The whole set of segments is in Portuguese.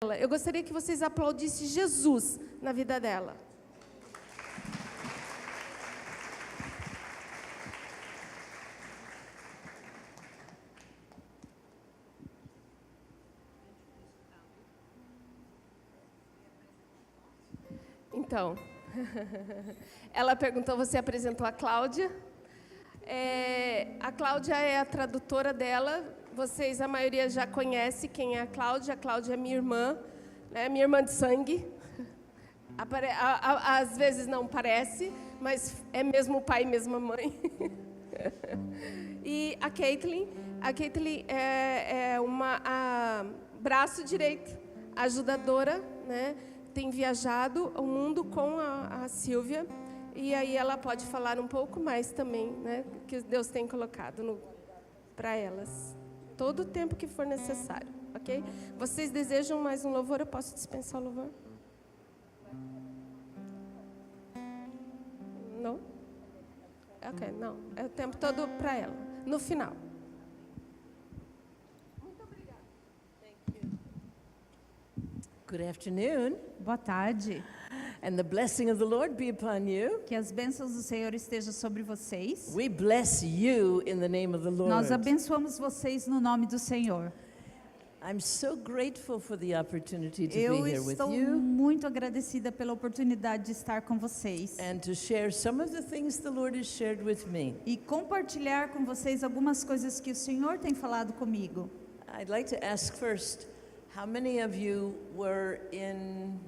Eu gostaria que vocês aplaudissem Jesus na vida dela. Então, ela perguntou, você apresentou a Cláudia. A Cláudia é a tradutora dela. Vocês, a maioria já conhece quem é a Cláudia. A Cláudia é minha irmã, né? Minha irmã de sangue. Às vezes não parece, mas é mesmo pai e mesma mãe. E a Caitlin é uma braço direito, ajudadora, né? Tem viajado o mundo com a Silvia. E aí ela pode falar um pouco mais também, né? Que Deus tem colocado para elas. Todo o tempo que for necessário, ok? Vocês desejam mais um louvor? Eu posso dispensar o louvor? Não? Ok, não. É o tempo todo para ela. No final. Muito obrigada. Thank you. Good afternoon. Boa tarde. And the blessing of the Lord be upon you. Que as bênçãos do Senhor estejam sobre vocês. We bless you in the name of the Lord. Nós abençoamos vocês no nome do Senhor. I'm so grateful for the opportunity to Eu be here with estou you muito agradecida pela oportunidade de estar com vocês and to share some of the things the Lord has shared with me. e compartilhar com vocês algumas coisas que o Senhor tem falado comigo. I'd like to ask first, how many of you were in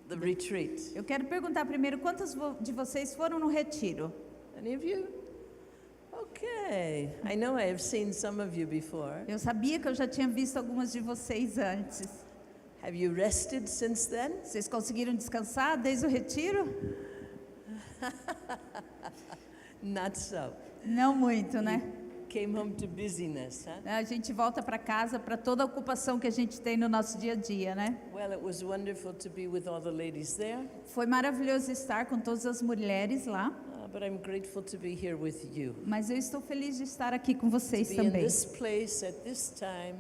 the retreat? Eu quero perguntar primeiro, quantos de vocês foram no retiro? Any of you? Okay. I know I have seen some of you before. Eu sabia que eu já tinha visto algumas de vocês antes. Have you rested since then? Vocês conseguiram descansar desde o retiro? Not so. Não muito, né? Came home to busyness, huh? A gente volta para casa para toda a ocupação que a gente tem no nosso dia a dia, né? Well, it was wonderful to be with all the ladies there, Foi maravilhoso estar com todas as mulheres lá, but I'm grateful to be here with you. mas eu estou feliz de estar aqui com vocês Be in também. this place at this time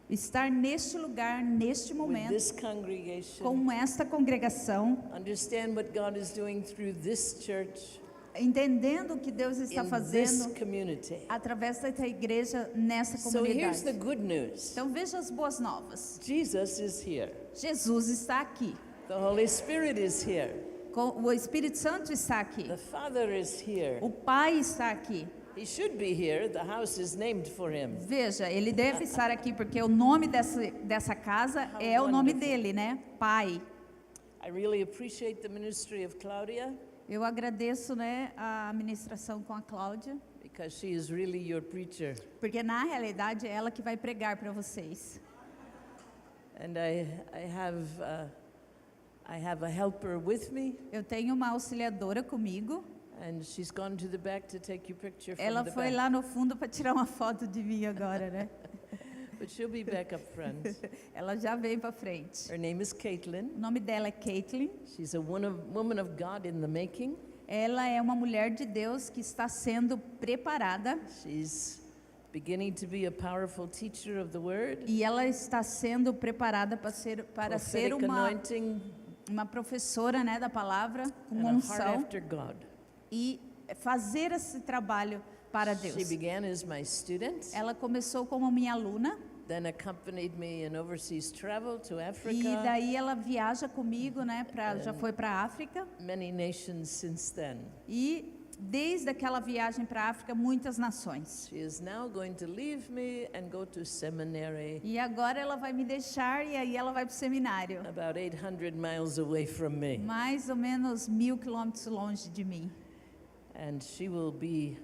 Estar neste lugar, neste with momento, this congregation. com esta congregação, Understand what God is doing through this church entendendo o que Deus está in this fazendo community. através desta igreja nessa So here's the comunidade. good news. Então veja as boas novas. Jesus is here. Jesus está aqui. The Holy Spirit is here. O Espírito Santo está aqui. The Father is here. O Pai está aqui. He should be here. The house is named for him. Veja, ele deve estar aqui porque o nome dessa casa é o nome dele, né? Pai. I really appreciate the ministry of Claudia Eu agradeço, né, a ministração com a Cláudia, because she is really your preacher. porque na realidade é ela que vai pregar para vocês. And I have a helper with me, Eu tenho uma auxiliadora comigo. and she's gone to the back to take your picture from Ela the foi back. lá no fundo para tirar uma foto de mim agora, né? But she'll be back up front. Ela já veio para frente. Her name is Caitlin. O nome dela é Caitlin. She's a woman of God in the making. Ela é uma mulher de Deus que está sendo preparada She's beginning to be a powerful teacher of the word. e ela está sendo preparada para ser Prophetic uma anointing professora, né, da palavra, com and a heart unção after God. e fazer esse trabalho para She Deus. began as my student, Ela começou como minha aluna then accompanied me in overseas travel to e Africa, daí ela viaja comigo, né, já foi para a África many nations since then. e desde aquela viagem para a África muitas nações. She is now going to leave me and go to seminary E agora ela vai me deixar e aí ela vai para o seminário, about 800 miles away from me. mais ou menos 1.000 quilômetros longe de mim. And she will be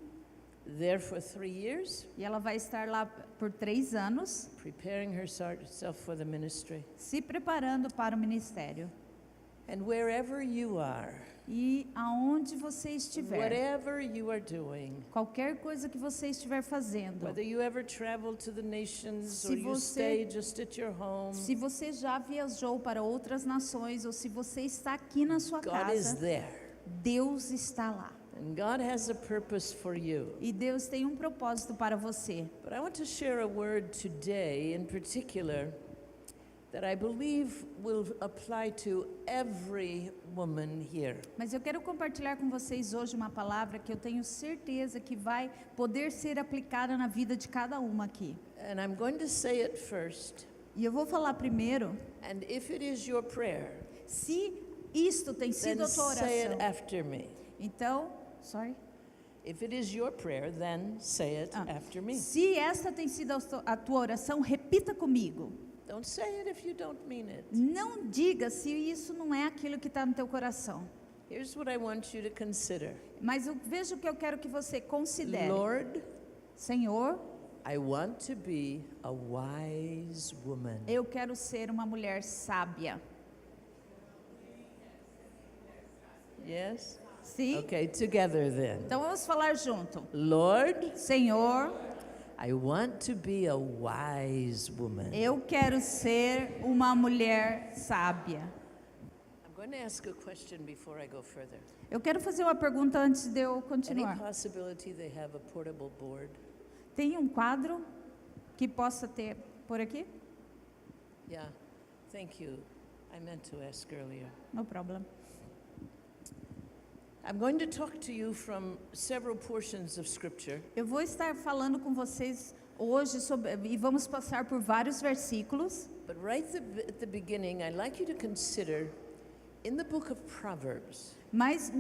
there for 3 years, E ela vai estar lá por 3 anos, preparing herself for the ministry. se preparando para o ministério. And wherever you are, E aonde você estiver, whatever you are doing, qualquer coisa que você estiver fazendo, whether you ever travel to the nations Se or you você- stay just at your home, se você já viajou para outras nações ou se você está aqui na sua God is casa, there. Deus está lá. And God has a purpose for you. E Deus tem um propósito para você. But I want to share a word today in particular that I believe will apply to every woman here. Mas eu quero compartilhar com vocês hoje uma palavra que eu tenho certeza que vai poder ser aplicada na vida de cada uma aqui. And I'm going to say it first. E eu vou falar primeiro, And if it is your prayer, se isto tem sido then a tua say it oração. after me. Então, sorry. If it is your prayer, then say it after me. Se esta tem sido a tua oração, repita comigo. Don't say it if you don't mean it. Não diga se isso não é aquilo que está no teu coração. Here's what I want you to consider. Mas veja o que eu quero que você considere. Lord, Senhor, I want to be a wise woman. eu quero ser uma mulher sábia. Yes? Sim? Okay, together then. Então vamos falar junto. Lord, Senhor, I want to be a wise woman. eu quero ser uma mulher sábia. I'm going to ask a question before I go further. Eu quero fazer uma pergunta antes de eu Any continuar. possibility they have a portable board? Tem um quadro que possa ter por aqui? Yeah, thank you. I meant to ask earlier. No problema. I'm going to talk to you from several portions of Scripture, Eu vou estar falando com vocês hoje sobre, e vamos passar por vários versículos. but right at the beginning, I'd like you to consider in the book of Proverbs. Mas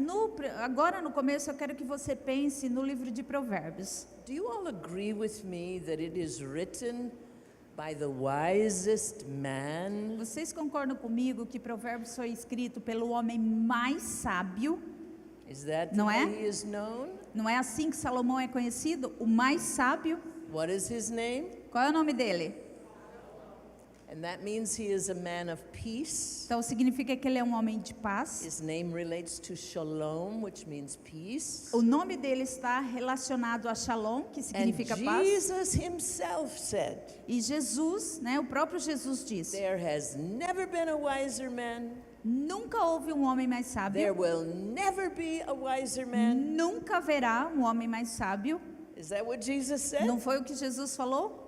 agora no começo eu quero que você pense no livro de Provérbios. Do you all agree with me that it is written by the wisest man? Vocês concordam comigo que Provérbios foi escrito pelo homem mais sábio? Is that the Não é? way he is known? Não é assim que Salomão é conhecido? O mais sábio? What is his name? Qual é o nome dele? And that means he is a man of peace. Então significa que ele é um homem de paz. His name relates to shalom, which means peace. O nome dele está relacionado a Shalom, que And significa paz. Jesus himself said, E Jesus, né, o próprio Jesus disse: there has never been a wiser man. nunca houve um homem mais There sábio, will never be a wiser man. nunca haverá um homem mais sábio. Is that what Jesus said? Não foi o que Jesus falou?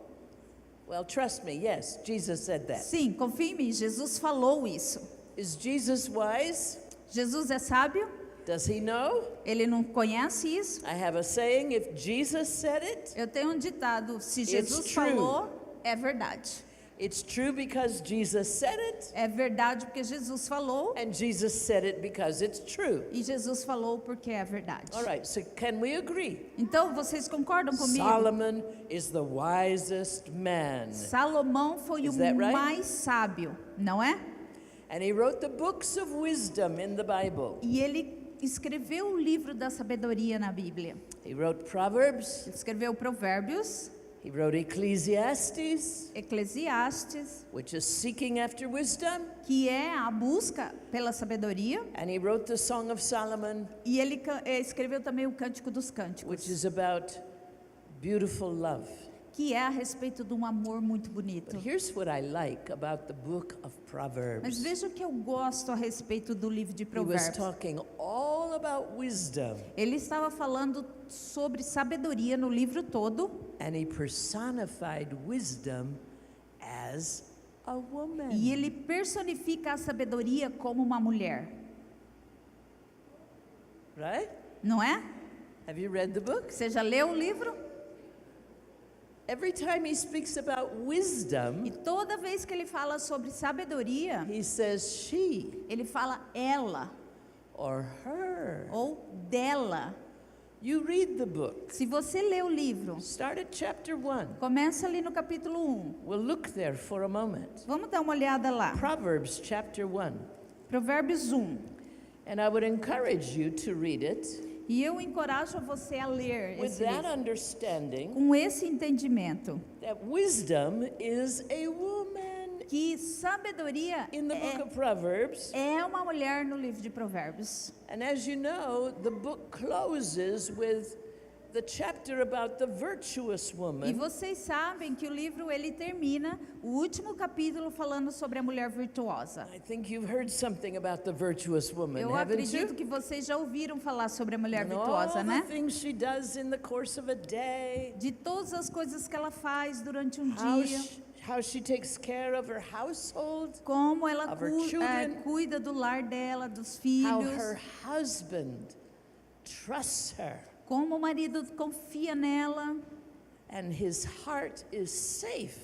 Well, trust me, yes, Jesus said that. Sim, confie em mim, Jesus falou isso. Is Jesus wise? Jesus é sábio? Does he know? Ele não conhece isso? I have a saying, if Jesus said it, Eu tenho um ditado: se It's Jesus true. falou, é verdade. it's true because Jesus said it, É verdade porque Jesus falou, and Jesus said it because it's true. e Jesus falou porque é verdade. All right, so can we agree? Então, vocês concordam comigo? Solomon is the wisest man. Salomão foi Is o that right? mais sábio, não é? And he wrote the books of wisdom in the Bible. E ele escreveu o livro da sabedoria na Bíblia. He wrote Proverbs, Ele escreveu Provérbios, he wrote Ecclesiastes, Eclesiastes, which is seeking after wisdom, que é a busca pela sabedoria, and he wrote the Song of Solomon, e ele escreveu também o Cântico dos which Cânticos, is about beautiful love. que é a respeito de um amor muito bonito. But here's what I like about the book of Mas Proverbs. veja o que eu gosto a respeito do livro de He was Provérbios. talking all about wisdom, Ele estava falando sobre sabedoria no livro todo, and he personified wisdom as a woman. e ele personifica a sabedoria como uma mulher, Right? não é? Have you read the book? Você já leu o livro? Every time he speaks about E wisdom, toda vez que ele fala sobre sabedoria, he says she ele fala ela or her. ou dela. You read the book. Se você lê o livro, Start at chapter 1. começa ali no capítulo 1. We'll look there for a moment. Vamos dar uma olhada lá. Proverbs chapter 1. Provérbios 1. And I would encourage you to read it E eu encorajo você a ler with esse that livro, understanding com esse entendimento, that wisdom is a woman. que sabedoria In the book of Proverbs, é uma mulher no livro de Provérbios. and as you know, the book closes with the chapter about the virtuous E woman. vocês sabem que o livro ele termina, o último capítulo falando sobre a mulher virtuosa. I think you've heard something about the virtuous woman, Eu haven't acredito you? que vocês já ouviram falar sobre a mulher And all virtuosa, né? the things she does in the course of a day, De todas as coisas que ela faz durante um how dia, how she takes care of her household, como ela of her children, cuida do lar dela, dos how filhos, her husband trusts her, como o marido confia nela. and his heart is safe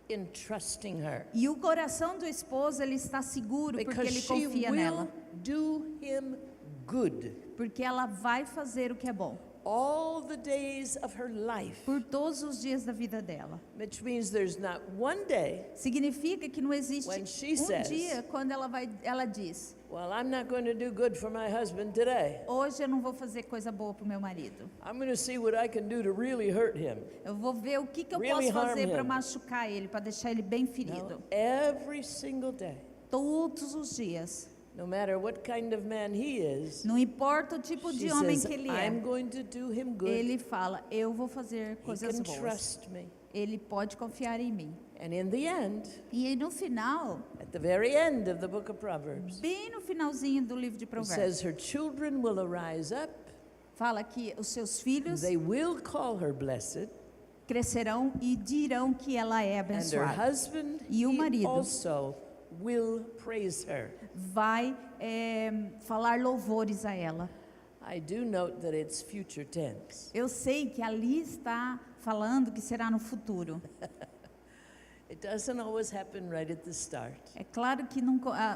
in trusting her. E o coração do esposo, ele está seguro porque Because ele she confia will nela. do him good Porque ela vai fazer o que é bom. all the days of her life, Por todos os dias da vida dela. which means there's not one day, Significa que não existe When she um says, dia quando ela diz: well, I'm not going to do good for my husband today. hoje eu não vou fazer coisa boa para o meu marido. I'm going to see what I can do to really hurt him. Eu vou ver o que eu Really posso fazer harm para him. machucar ele, para deixar ele bem No, ferido. every single day, Todos os dias. no matter what kind of man he is, Não importa o tipo she de homem says, que ele I'm é. going to do him good. Ele fala: eu vou fazer He coisas can boas. trust me. Ele pode confiar em mim. And in the end, E aí, no final, at the very end of the book of Proverbs, bem no finalzinho do livro de it Provérbios, says her children will arise up, fala que os seus filhos they will call her blessed, crescerão e dirão que ela é and her abençoada. husband E o he marido also will praise her. vai falar louvores a ela. I do note that it's future tense. Eu sei que ali está falando que será no futuro. It doesn't always happen right at the start. É claro que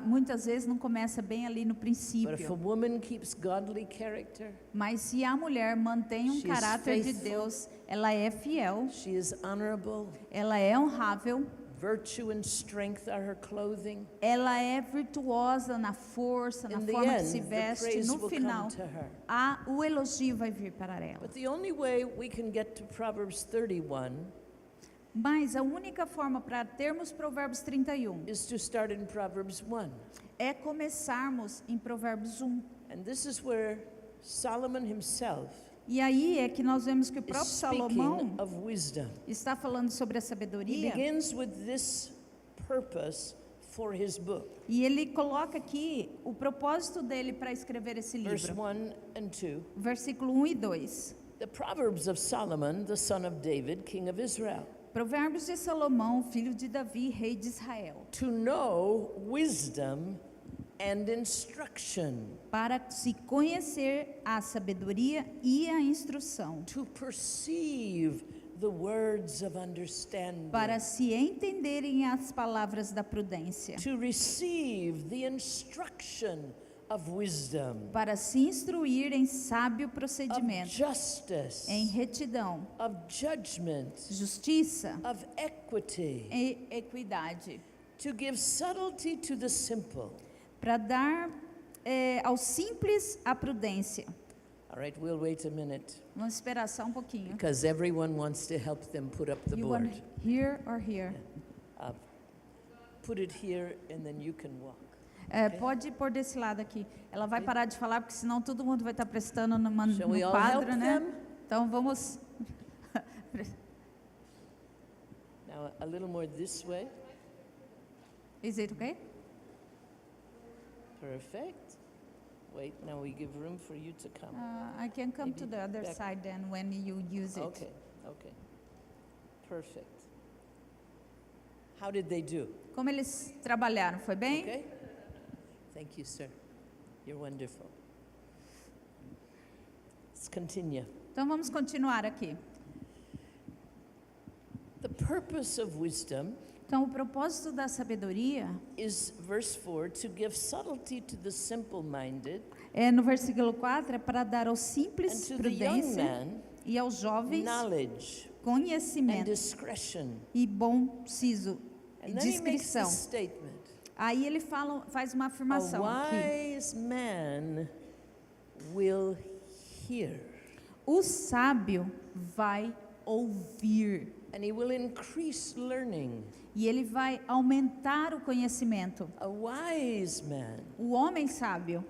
muitas vezes não começa bem ali no But if a princípio. woman keeps godly character, Mas se a mulher mantém um She is caráter de faithful. Deus, ela é fiel, she is honorable, ela é honrável, virtue and strength are her clothing. ela é virtuosa na força, na In the forma que se end, the veste. praise No will final, come to her. o elogio vai vir para ela. But the only way we can get to Proverbs 31 Mas a única forma para termos Provérbios 31 is to start in Proverbs 1. é começarmos em Provérbios 1. And this is where Solomon himself E aí é que nós vemos que o is próprio speaking Salomão of wisdom. está falando sobre a He sabedoria. begins with this purpose for his book. E ele coloca aqui o propósito dele para escrever esse Verse livro. 1 and 2. Versículo 1 e 2. The Proverbs of Solomon, the son of David, king of Israel. Provérbios de Salomão, filho de Davi, rei de Israel. To know wisdom and instruction, Para se conhecer a sabedoria e a instrução. to perceive the words of understanding, Para se entenderem as palavras da prudência. to receive the instruction of wisdom, Para se instruir em sábio of procedimento. justice, Em retidão, of judgment, justiça of equity, e equidade. to give subtlety to the simple. Para dar aos simples a prudência. All right, we'll wait a minute Vamos esperar só um pouquinho. because everyone wants to help them put up the You board. want here or here? Put it here and then you can walk. Pode pôr desse lado aqui. Ela vai parar de falar, porque senão todo mundo vai estar prestando no Shall we all quadro, help né? them? Então vamos. Now a little more this way. Is it okay? Perfect. Wait, now we give room for you to come. I can come to Maybe the other back. side then when you use it. Okay, okay. Perfect. How did they do? Como eles trabalharam? Foi bem? Okay? Thank you, sir. You're wonderful. Let's continue. Então vamos continuar aqui. The purpose of wisdom Então o propósito da sabedoria is, verse 4, to give subtlety to the simple-minded no versículo 4 é para dar aos and simples to the young prudência man e aos jovens knowledge and conhecimento discretion. e bom siso e And then he makes discrição. this statement. Aí ele faz uma A afirmação aqui. wise man will hear, O sábio vai ouvir and he will increase learning. e ele vai aumentar o conhecimento. A wise man, O homem sábio,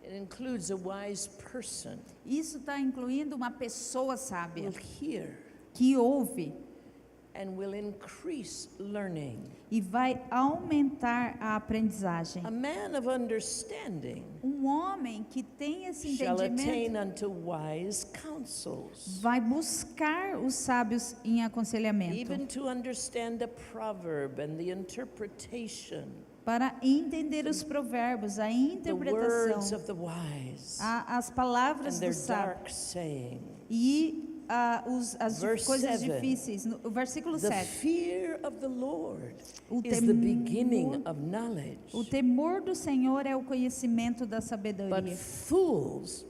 it includes a wise person, isso está incluindo uma pessoa sábia will hear, que ouve and will increase learning. e vai aumentar a aprendizagem. A man of understanding Homem que tem esse shall entendimento attain unto wise counsels, vai buscar os sábios em aconselhamento, even to understand a proverb and the interpretation, para entender os provérbios, a the interpretação, words of the wise, as palavras and do their sábio dark saying. e as Verse coisas 7. difíceis. O versículo The 7. fear of the Lord O is the beginning of knowledge, O temor do Senhor é o conhecimento da but sabedoria. fools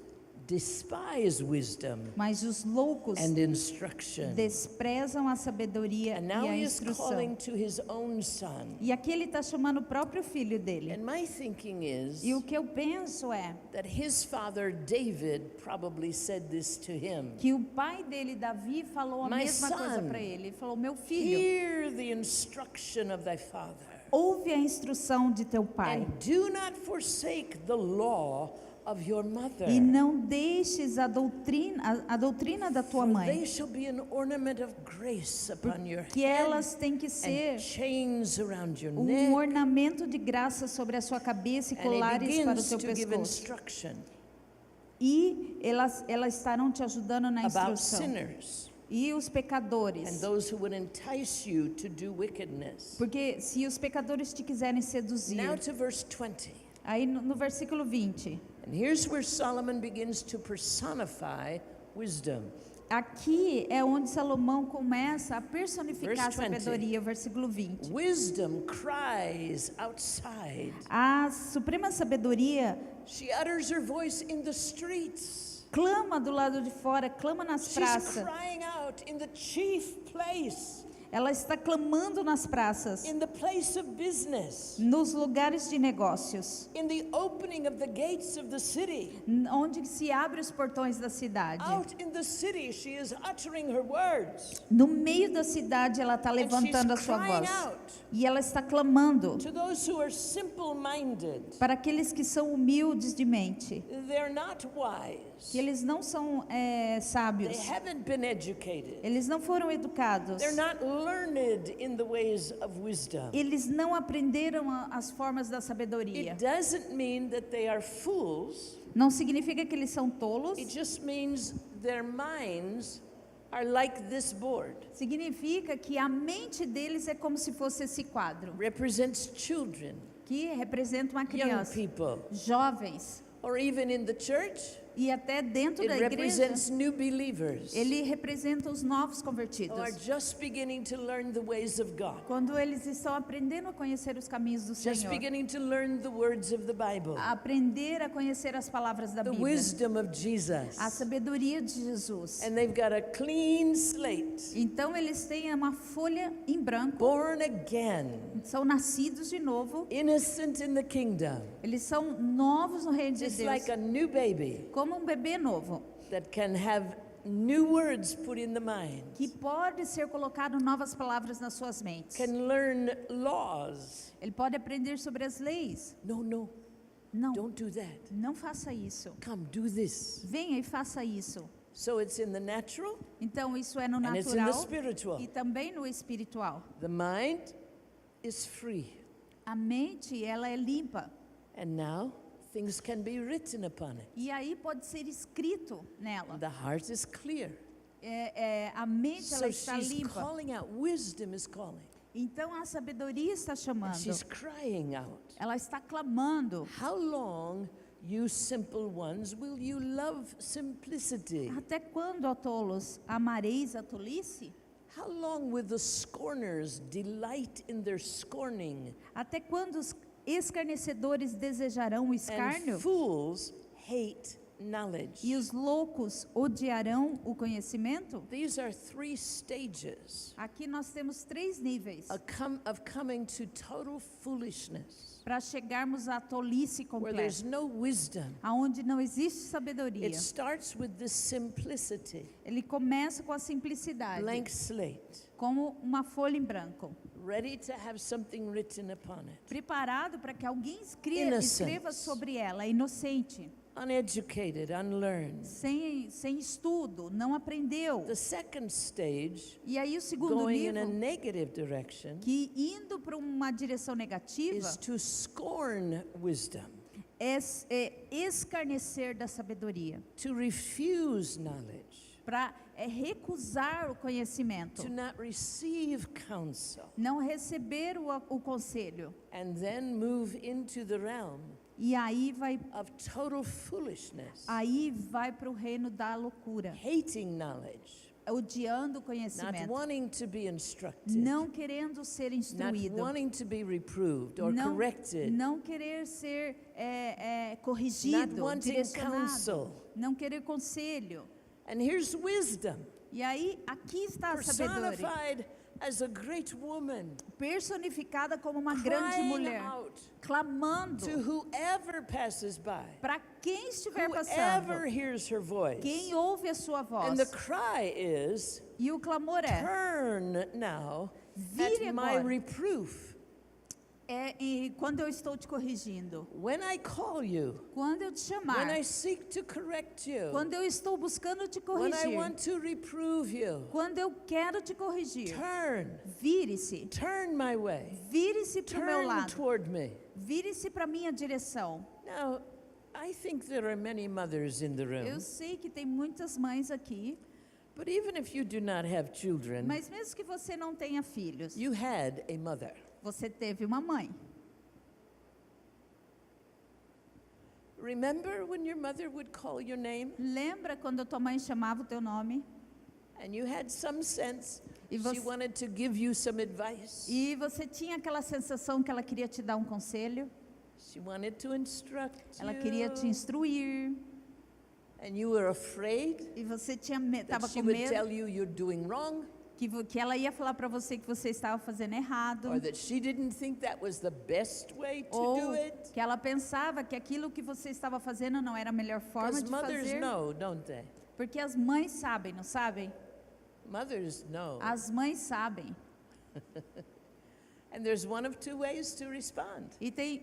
despise wisdom Mas os loucos and instruction. desprezam a sabedoria And e now a he is instrução. calling to his own son. E aqui ele está chamando o próprio filho dele. And my thinking is E o que eu penso é that his father David probably said this to him. que o pai dele, Davi, falou a My mesma coisa son, para ele. Ele falou: meu filho, Hear the instruction of thy father, ouve a instrução de teu pai and do not forsake the law of your mother. e não deixes a doutrina da tua For mãe, they shall be an ornament of grace upon your que head, elas têm que ser and chains around your um neck. ornamento de graça sobre a sua cabeça e And he colares para o begins seu to give pescoço. instruction E elas estarão te ajudando na about instrução. sinners E os and pecadores. those who would entice you to do wickedness. Porque se os pecadores te quiserem seduzir. Now to verse 20. Aí no versículo 20. And here's where Solomon begins to personify wisdom. Aqui é onde Salomão começa a personificar a Verse 20. sabedoria, versículo 20. Wisdom cries outside. A suprema sabedoria She utters her voice in the streets. clama do lado de fora, clama nas She's praças. crying out in the chief place, Ela está clamando nas praças, in the place of business, nos lugares de negócios, in the opening of the gates of the city. onde se abre os portões da cidade. Out in the city, she is uttering her words. No meio da cidade, ela está And levantando a she's sua crying voz. out E ela está clamando to those who are simple-minded. para aqueles que são humildes de mente, They're not wise. que eles não são They sábios, haven't been educated. eles não foram educados, They're not learned in the ways of wisdom. eles não aprenderam as formas da sabedoria. It doesn't mean that they are fools. Não significa que eles são tolos, It just means their minds are like this board. significa que a mente deles é como se fosse esse quadro, Represents children, que representa uma young criança, people, jovens, or even in the church, e até dentro it da igreja, represents new believers ele representa os novos who are convertidos. just beginning to learn the ways of God, Quando eles estão aprendendo a conhecer os caminhos do just Senhor, beginning to learn the words of the Bible, a aprender a conhecer as palavras da the Bíblia, wisdom of Jesus, a sabedoria de Jesus. and they've got a clean slate, Então eles têm uma folha em branco, born again, são nascidos de novo, innocent in the kingdom, eles são novos no reino de just Deus, like a new baby como um bebê novo, that can have new words put in the mind, que pode ser colocado novas palavras nas suas mentes. can learn laws. Ele pode aprender sobre as leis. No, Não, don't do that. não faça isso. Come, do this. Venha e faça isso. So it's in the natural Então isso é no and it's in the natural spiritual. e também no espiritual. The mind is free. A mente, ela é limpa. And now things can be written upon it. E aí pode ser escrito nela. The heart is clear. A mente, ela So está she's limpa. calling out. Wisdom is calling. Então a sabedoria está And chamando. she's crying out. Ela está clamando. How long, you simple ones, will you love simplicity? Até quando, ó tolos, amareis a tolice? How long will the scorners delight in their scorning? Até quando os escarnecedores desejarão o escárnio? And fools hate knowledge. E os loucos odiarão o conhecimento? These are three stages Aqui nós temos 3 níveis of coming to total foolishness, para chegarmos à tolice where there's completa, no wisdom. aonde não existe sabedoria. It starts with this simplicity, Ele começa com a simplicidade, blank slate, como uma folha em branco, ready to have something written upon it. preparado para que alguém Innocent. escreva sobre ela, inocente, uneducated, unlearned. sem estudo, não aprendeu. The second stage, E aí o segundo going in a nível, negative direction, que indo para uma direção negativa, is to scorn wisdom, é escarnecer da sabedoria, to refuse knowledge, para recusar o conhecimento, to not receive counsel, não receber o conselho. and then move into the realm E aí vai of total foolishness, para o reino da loucura, hating knowledge, odiando o not conhecimento, wanting to be instructed, não querendo ser not instruído, wanting to be reproved or não, corrected, não querer ser not corrigido, wanting direcionado, counsel. não querer conselho. And here's wisdom, E aí, aqui está a sabedoria, personified as a great woman, personificada como uma grande crying mulher, out clamando to whoever passes by, para quem estiver whoever passando, hears her voice. quem ouve a sua voz. And the cry is, E o clamor turn now Vire at my agora. reproof. e quando eu estou te corrigindo, When I call you, quando eu te chamar, when I seek to correct you, quando eu estou buscando te when I corrigir, want to reprove you, quando eu quero te corrigir, vire-se, turn my way, vire-se para o meu turn lado, toward me. vire-se para a minha direção. Now, I think there are many mothers in the room, Eu sei que tem muitas mães aqui, but even if you do not have children, mas mesmo que você não tenha filhos, you had a mother. você teve uma mãe. Remember when your mother would call your name Lembra quando a tua mãe chamava o teu nome and you had some sense E she você- wanted to give you some advice? e você tinha aquela sensação que ela queria te dar um conselho, She wanted to instruct ela queria te you, instruir, and you were afraid e você that estava she com would medo tell you you're doing wrong, que ela ia falar para você que você estava fazendo errado, or that she didn't think that was the best way to ou do it. que ela pensava que aquilo que você estava fazendo não era a melhor forma Because de mothers fazer, know, don't they? porque as mães sabem, não sabem? Mothers know. As mães sabem. And there's one of two ways to respond. E tem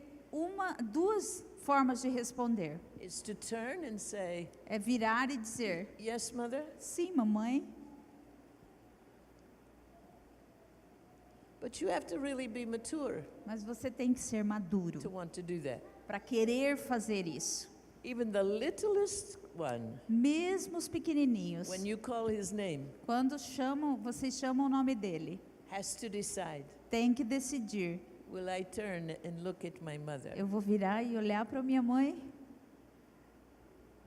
duas formas de responder. It's to turn and say, É virar e dizer: yes, mother, sim, mamãe, but you have to really be mature mas você tem que ser maduro to want to do that. para querer fazer isso. Even the littlest one, Mesmo os pequenininhos, when you call his name, quando vocês chamam o nome dele, has to decide, tem que decidir: will I turn and look at my mother? eu vou virar e olhar para minha mãe?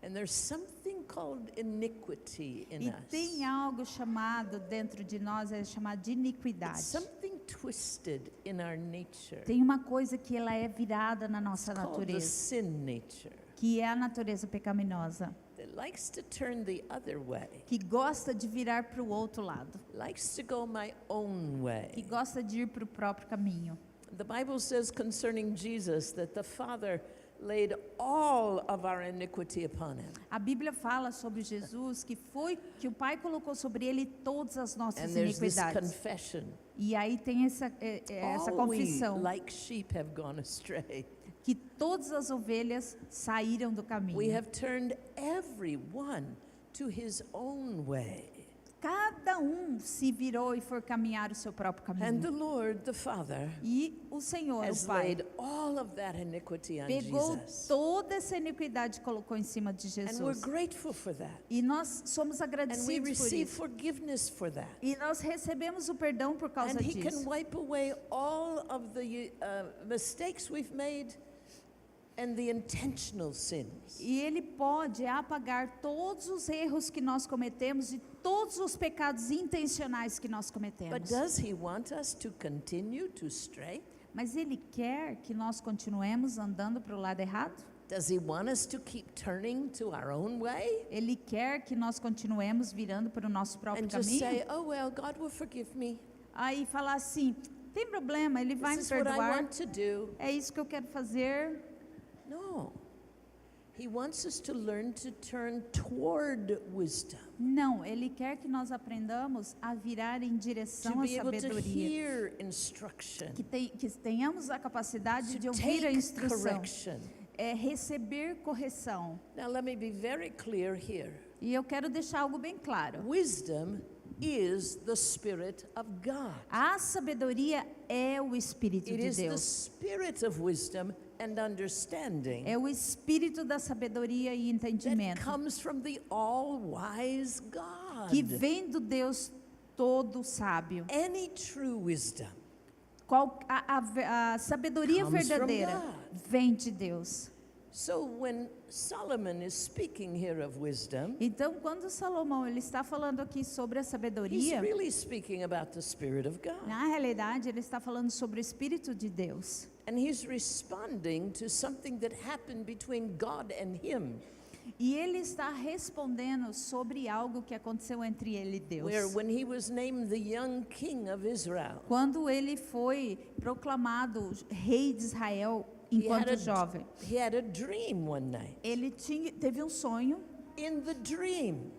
And there's something called iniquity in E us. tem algo chamado dentro de nós, é chamado de It's iniquidade. something twisted in our nature. Tem uma coisa que ela é virada na nossa It's called the natureza, sin nature que é a natureza pecaminosa, that likes to turn the other way, que gosta de virar para o outro lado, likes to go my own que way. gosta de ir para o próprio caminho. The Bible says concerning Jesus that the Father laid all of our iniquity upon him. A Bíblia fala sobre Jesus que o Pai colocou sobre ele todas as And nossas there's this iniquidades. confession. E aí tem essa All we, confissão like sheep, have gone astray. que todas as ovelhas saíram do We caminho. have turned everyone to his own way. Cada se virou e foi caminhar o seu próprio And the caminho. Lord, the Father, E o Senhor, has o Pai, laid all of that iniquity on pegou Jesus. toda essa iniquidade e colocou em cima de And we're Jesus. grateful for that. E nós somos And we agradecidos por receive isso. forgiveness for that. E nós recebemos o perdão por causa And He can disso. wipe away all of the mistakes we've made and the intentional sins. E Ele pode apagar todos os erros que nós cometemos e todos os pecados intencionais que nós But cometemos. does He want us to continue to stray? Mas Ele quer que nós continuemos andando para o lado errado? Does He want us to keep turning to our own way? Ele quer que nós continuemos virando para o nosso próprio And just say, caminho? oh, well, God will forgive me. Aí falar assim, tem problema, Ele vai me This is what I perdoar. want to do. É isso que eu quero fazer. No. He wants us to learn to turn toward wisdom, Não, Ele quer que nós aprendamos a virar em to direção à be able to sabedoria. hear instruction, Que tenhamos a capacidade de to ouvir a take instrução, correction, é receber correção. Now, let me be very clear here. E eu quero deixar algo bem claro. Wisdom is the Spirit of God. A sabedoria é o Espírito It de is the Deus. Spirit of wisdom and understanding É o Espírito da sabedoria e that entendimento. comes from the all-wise God. Que vem do Deus todo sábio. Any true wisdom A sabedoria comes from verdadeira God. vem de Deus. So when Solomon is speaking here of wisdom, Então, quando Salomão ele está falando aqui sobre a he's sabedoria, really speaking about the Spirit of God. na realidade ele está falando sobre o Espírito de Deus. And he's responding to something that happened between God and him, E ele está respondendo sobre algo que aconteceu entre ele e Deus. where when he was named the young king of Israel, Quando ele foi proclamado rei de Israel he enquanto jovem, had a dream one night. ele teve um sonho. In the dream,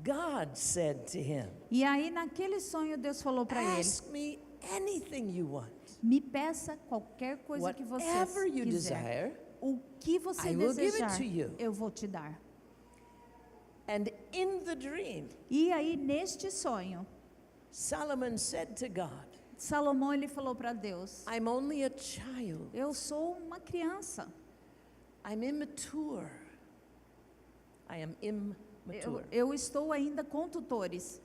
God said to him, E aí naquele sonho Deus falou para ele: ask me anything you want. me peça qualquer coisa que você Whatever you quiser. desire, O que você I will give it desejar, to you. eu vou te dar. and in the dream, E aí neste sonho, Solomon said to God, Salomão ele falou para Deus: I'm only a child. eu sou uma criança. I'm immature. I am immature. Eu estou ainda com tutores.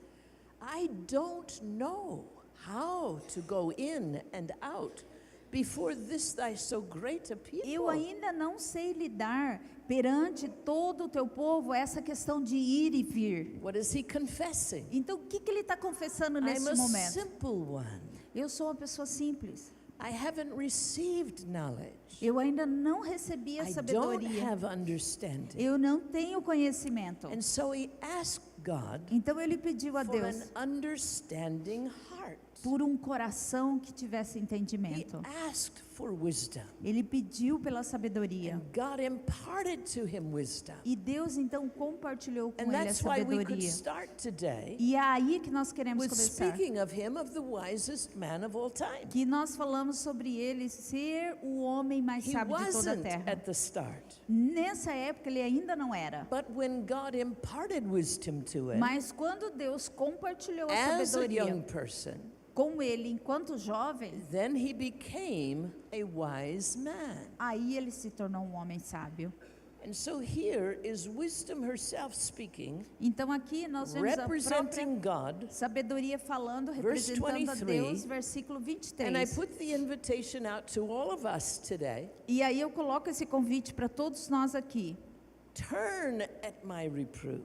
I don't know how to go in and out before this thy so great a people. Eu ainda não sei lidar perante todo o teu povo essa questão de ir e vir. What is he confessing? Então o que ele está confessando I'm nesse a momento? simple one. Eu sou uma pessoa simples. I haven't received knowledge. Eu ainda não recebi a I don't sabedoria. have understanding. Eu não tenho conhecimento. And so he asked God Então ele pediu a for an Deus understanding heart. por um coração que tivesse He entendimento. asked for wisdom. Ele pediu pela sabedoria. And God imparted to him wisdom. E Deus então compartilhou com And ele a that's why we could sabedoria. start today E é aí que nós queremos with começar. speaking of him, of the wisest man of all time. Que nós falamos sobre ele ser o homem mais He sábio de toda a wasn't terra. at the start. Nessa época ele ainda não era. But when God imparted wisdom to him, Mas quando Deus compartilhou a as a young sabedoria person, com ele enquanto jovem, then he became a wise man. aí ele se tornou um homem sábio. And so here is wisdom herself speaking, Então aqui nós vemos a própria representing God. sabedoria falando, Verse representando a 23, Deus, versículo And I 23. put the invitation out to all of us today. E aí eu coloco esse convite para todos nós aqui. Turn at my reproof.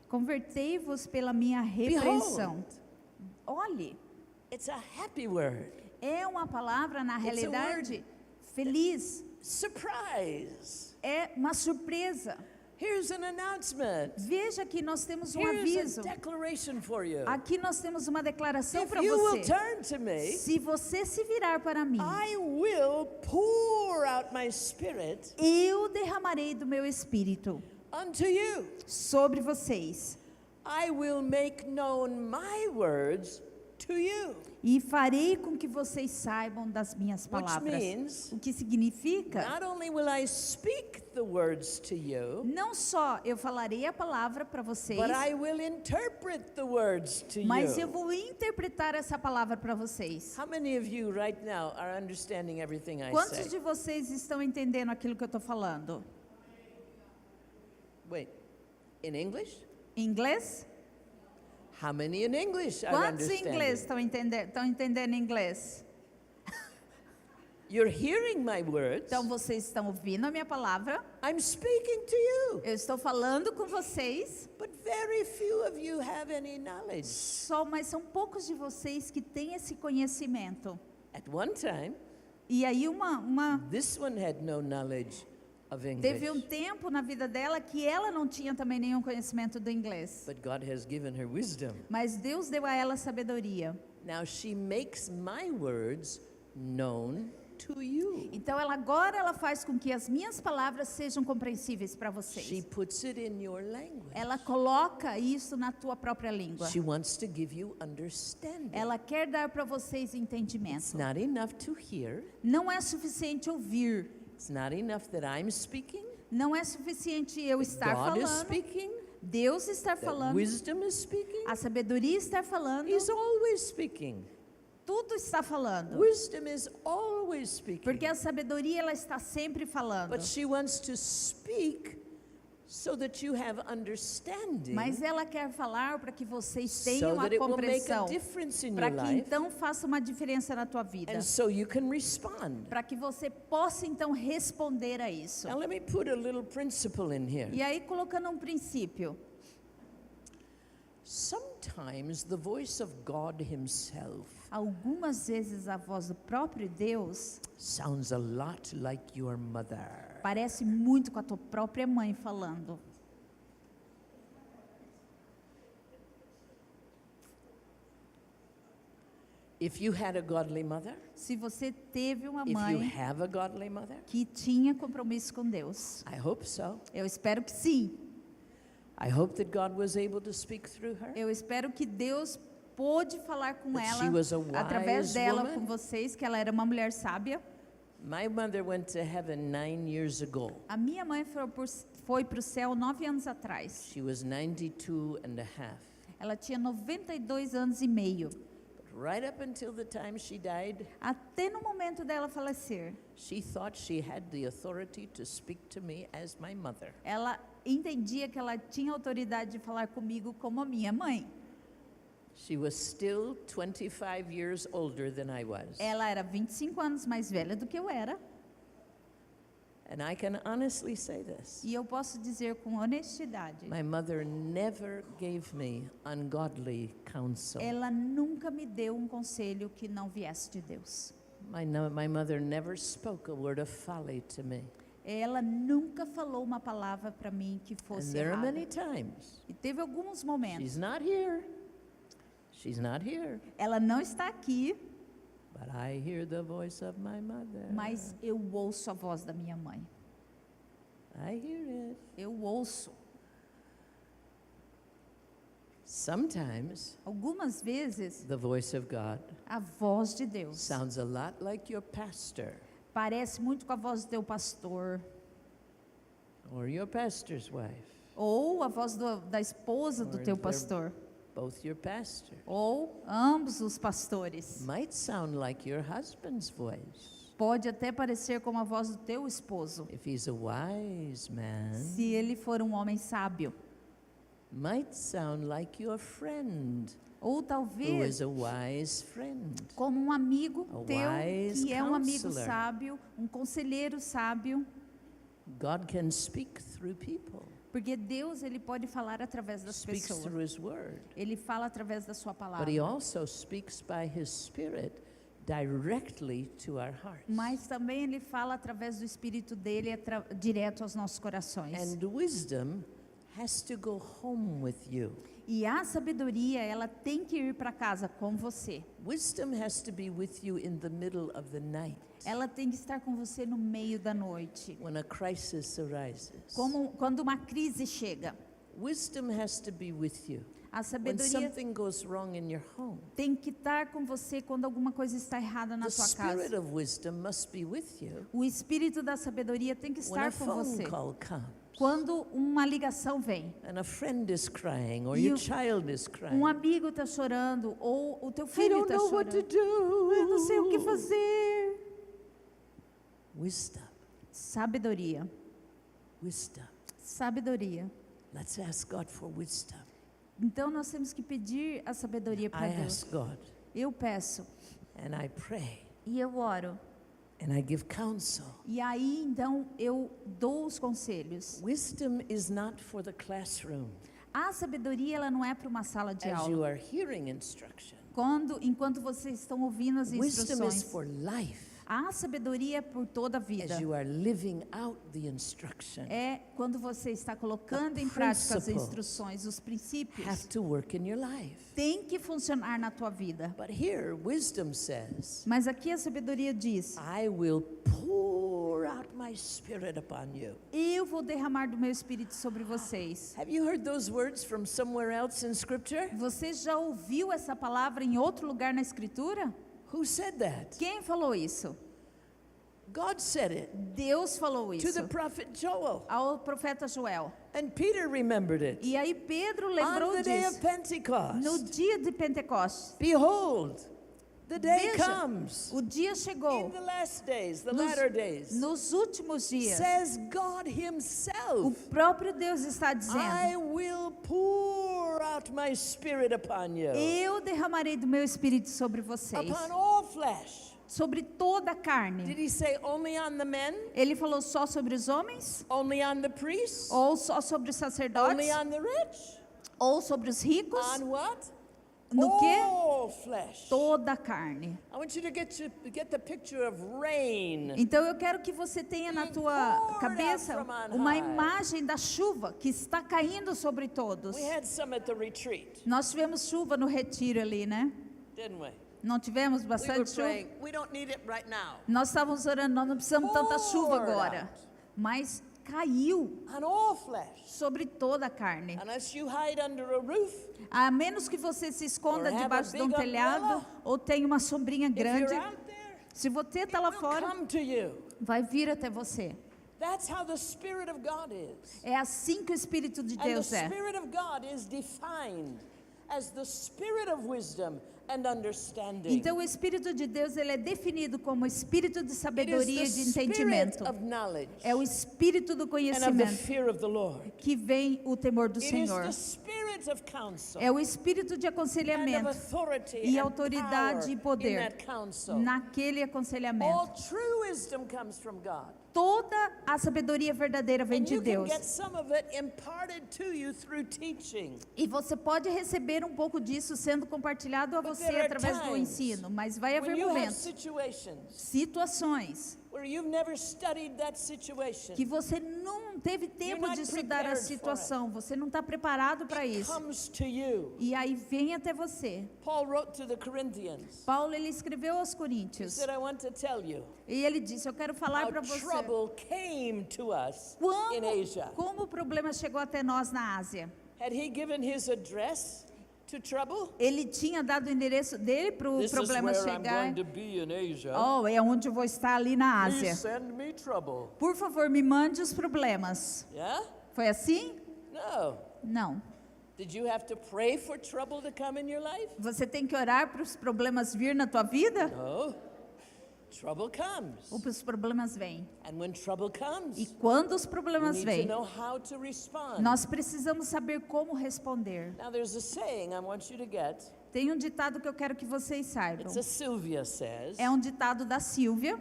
Convertei-vos pela minha repreensão. Olhe, It's a happy word. é uma palavra, na It's a realidade, feliz. Surprise. É uma surpresa. Here's an announcement. Veja que nós temos um Here's aviso. a declaration for you. Aqui nós temos uma declaração If para you will você. turn to me, Se você se virar para mim, I will pour out my spirit eu derramarei do meu espírito unto you. sobre vocês. I will make known my words to you. E farei com que vocês saibam das minhas Which palavras. means O que significa, not only will I speak the words to you, não só eu falarei a palavra para vocês, but I will interpret the words to mas eu you. vou interpretar essa palavra para vocês. How many of you right now are understanding everything I Quantos say? de vocês estão entendendo aquilo que eu estou falando? Wait, in English? Em inglês? How many in English are Quantos em inglês understanding? estão entendendo inglês? You're hearing my words. Então vocês estão ouvindo a minha palavra? I'm speaking to you. Eu estou falando com vocês, But very few of you have any knowledge. mas são poucos de vocês que têm esse conhecimento. At one time, E aí this one had no knowledge of teve um English. tempo na vida dela que ela não tinha também nenhum conhecimento do inglês. But God has given her wisdom. Mas Deus deu a ela sabedoria. Now she makes my words known to you. Então agora ela faz com que as minhas palavras sejam compreensíveis para She vocês. puts it in your language. Ela coloca isso na tua própria língua. She wants to give you understanding. Ela quer dar para vocês It's entendimento. not enough to hear. Não é suficiente ouvir. It's not enough that I'm speaking. Não é suficiente eu estar God is falando, speaking. Deus estar That falando, wisdom is speaking. a sabedoria estar falando, He's always speaking. tudo está falando. Wisdom is always speaking. Porque a sabedoria ela está sempre falando. But she wants to speak so that you have understanding, Mas ela quer falar para que vocês so tenham that a it will make a compreensão, difference in para your que life, então faça uma diferença na tua vida, and so you can respond. para que você possa então responder a isso. Now let me put a little principle in here. E aí colocando um princípio, Sometimes the voice of God himself algumas vezes a voz do próprio Deus sounds a lot like your mother. parece muito com a tua própria mãe falando. If you had a godly mother, Se você teve uma if you mãe have a godly mother, que tinha compromisso com Deus, I hope so. eu espero que sim. I hope that God was able to speak through her. Eu espero que Deus pôde falar com That ela, she was a wise através dela, woman. com vocês, que ela era uma mulher sábia. My mother went to heaven 9 years ago. A minha mãe foi para o céu 9 anos atrás. She was 92 and a half. Ela tinha 92 anos e meio. But right up until the time she died, Até no momento dela falecer, she thought she had the authority to speak to me as my mother. ela entendia que ela tinha autoridade de falar comigo como a minha mãe. She was still 25 years older than I was. Ela era 25 anos mais velha do que eu era. And I can honestly say this. E eu posso dizer com honestidade, My mother never gave me ungodly counsel. ela nunca me deu um conselho que não viesse de Deus. My mother never spoke a word of folly to me. Ela nunca falou uma palavra para mim que And fosse there are errada. many times. E teve alguns momentos. She's not here. She's not here. Ela não está aqui, But I hear the voice of my mother. mas eu ouço a voz da minha mãe. I hear it. Eu ouço. Sometimes Algumas vezes, the voice of God a voz de Deus sounds a lot like your pastor parece muito com a voz do teu pastor, or your pastor's wife, ou a voz da esposa do Or teu their- pastor, both your pastors. ou ambos os pastores. Might sound like your husband's voice Pode até parecer como a voz do teu esposo, if he's a wise man. se ele for um homem sábio. Might sound like your friend Ou who talvez is a wise friend. como um amigo A teu, wise que é um amigo counselor. sábio, um conselheiro sábio, God can speak through people. porque Deus ele pode falar através das Speaks pessoas. through his word. Ele fala através da sua palavra. But he also speaks by his spirit directly to our hearts. Mas também ele fala através do espírito dele direto aos nossos corações. And wisdom has to go home with you. E a sabedoria, ela tem que ir para casa com você. Wisdom has to be with you in the middle of the night Ela tem que estar com você no meio da noite. when a crisis arises. Quando uma crise chega. Wisdom has to be with you A when sabedoria something goes wrong in your home. tem que estar com você quando alguma coisa está errada na The sua spirit casa. of wisdom must be with you O espírito da sabedoria tem que when a estar com phone você. call comes Quando uma ligação vem, and a friend is crying or E your o- child is crying. um amigo está chorando ou o teu I filho don't está know what to chorando. do. Eu não sei o que fazer. Wisdom, Sabedoria. wisdom. Sabedoria. Let's ask God for wisdom. Então nós temos que pedir a sabedoria para I Deus. ask God Eu peço and I pray e eu oro. and I give counsel. E aí então eu dou os conselhos. Wisdom is not for the classroom A sabedoria ela não é para uma sala de as aula. you are hearing instruction. Enquanto vocês estão ouvindo as Wisdom is instruções. for life A sabedoria é por toda a vida. as you are living out the instruction. É quando você está colocando The em prática as principles instruções, os princípios. Have to work in your life. Tem que funcionar na tua vida. But here, wisdom says, Mas aqui a sabedoria diz: I will pour out my spirit upon you. eu vou derramar do meu espírito sobre vocês. Have you heard those words from somewhere else in Scripture? Você já ouviu essa palavra em outro lugar na Escritura? Who said that? Quem falou isso? God said it Deus falou to the isso prophet Joel. ao profeta Joel. And Peter remembered it. E aí Pedro On lembrou the day of disso. Pentecost. No dia de Pentecostes. Behold, the day Veja, comes. o dia In chegou. the last days, the Nos, latter days. nos últimos dias. Says God O himself. próprio Deus está I dizendo: will pour out my spirit upon you. eu derramarei do meu espírito sobre vocês, Upon all flesh. sobre toda a Did carne. he say only on the men? Ele falou só sobre os homens? Only on the priests? Ou só sobre os sacerdotes? Only on the rich? Ou sobre os ricos? On what? No que? All flesh. Toda a carne. I want you to get the picture of rain. Então eu quero que você tenha na tua cabeça uma imagem da chuva que está caindo sobre todos. We had some at the retreat, Nós tivemos chuva no retiro ali, né? didn't we? Não tivemos We were bastante chuva? praying, we don't need it right now. Nós estávamos orando, nós não precisamos tanta chuva Poured agora. out. Mas caiu On all flesh. sobre toda a carne. Unless you hide under a roof, A menos que você se esconda Or have debaixo a de um big telhado umbrella. ou tenha uma sombrinha if grande, you're out there, se você está it lá will fora, come to you. vai vir até você. That's how the Spirit of God is. É assim que o Espírito de And the Deus é. Spirit of God is defined as the Spirit of wisdom and understanding. Então o Espírito de Deus ele é definido como Espírito de It sabedoria e is de the Spirit entendimento. of knowledge É o Espírito do and of the conhecimento fear of the Lord. que vem o temor do It is Senhor. the Spirit of counsel É o Espírito de and of aconselhamento authority e and autoridade e power in poder that counsel. naquele All aconselhamento. true wisdom comes from God. Toda a sabedoria verdadeira vem And de you can Deus. get some of it imparted to you through teaching. E você pode receber um pouco disso sendo compartilhado a But você there are através do times ensino, mas vai haver When you have momentos, situations situações where you've never studied that situation, que você não teve tempo not de estudar a prepared for situação, você não está preparado para it isso. comes to you. E aí vem até você. Paul wrote to the Corinthians. Paulo ele escreveu aos He Coríntios said, I want to tell you e ele disse: eu quero falar how para você trouble came to us in Asia. como o problema chegou até nós na Ásia. Had he given his address to trouble? Ele tinha dado o endereço dele para o This is problema where I'm chegar. going to be in Asia. Oh, é onde eu vou estar ali na Ásia. Please send me trouble. Por favor, me mande os problemas. Yeah? Foi assim? No. Não. Did you have to pray for trouble to come in your life? Você tem que orar para os problemas vir na tua vida? No. Trouble comes. Ou para os problemas vêm? And when trouble comes, E quando os you problemas need to vêm, know how to respond. nós precisamos saber como responder. Now there's a saying I want you to get. Tem um ditado que eu quero que vocês saibam. It's a Sylvia says. É um ditado da Silvia,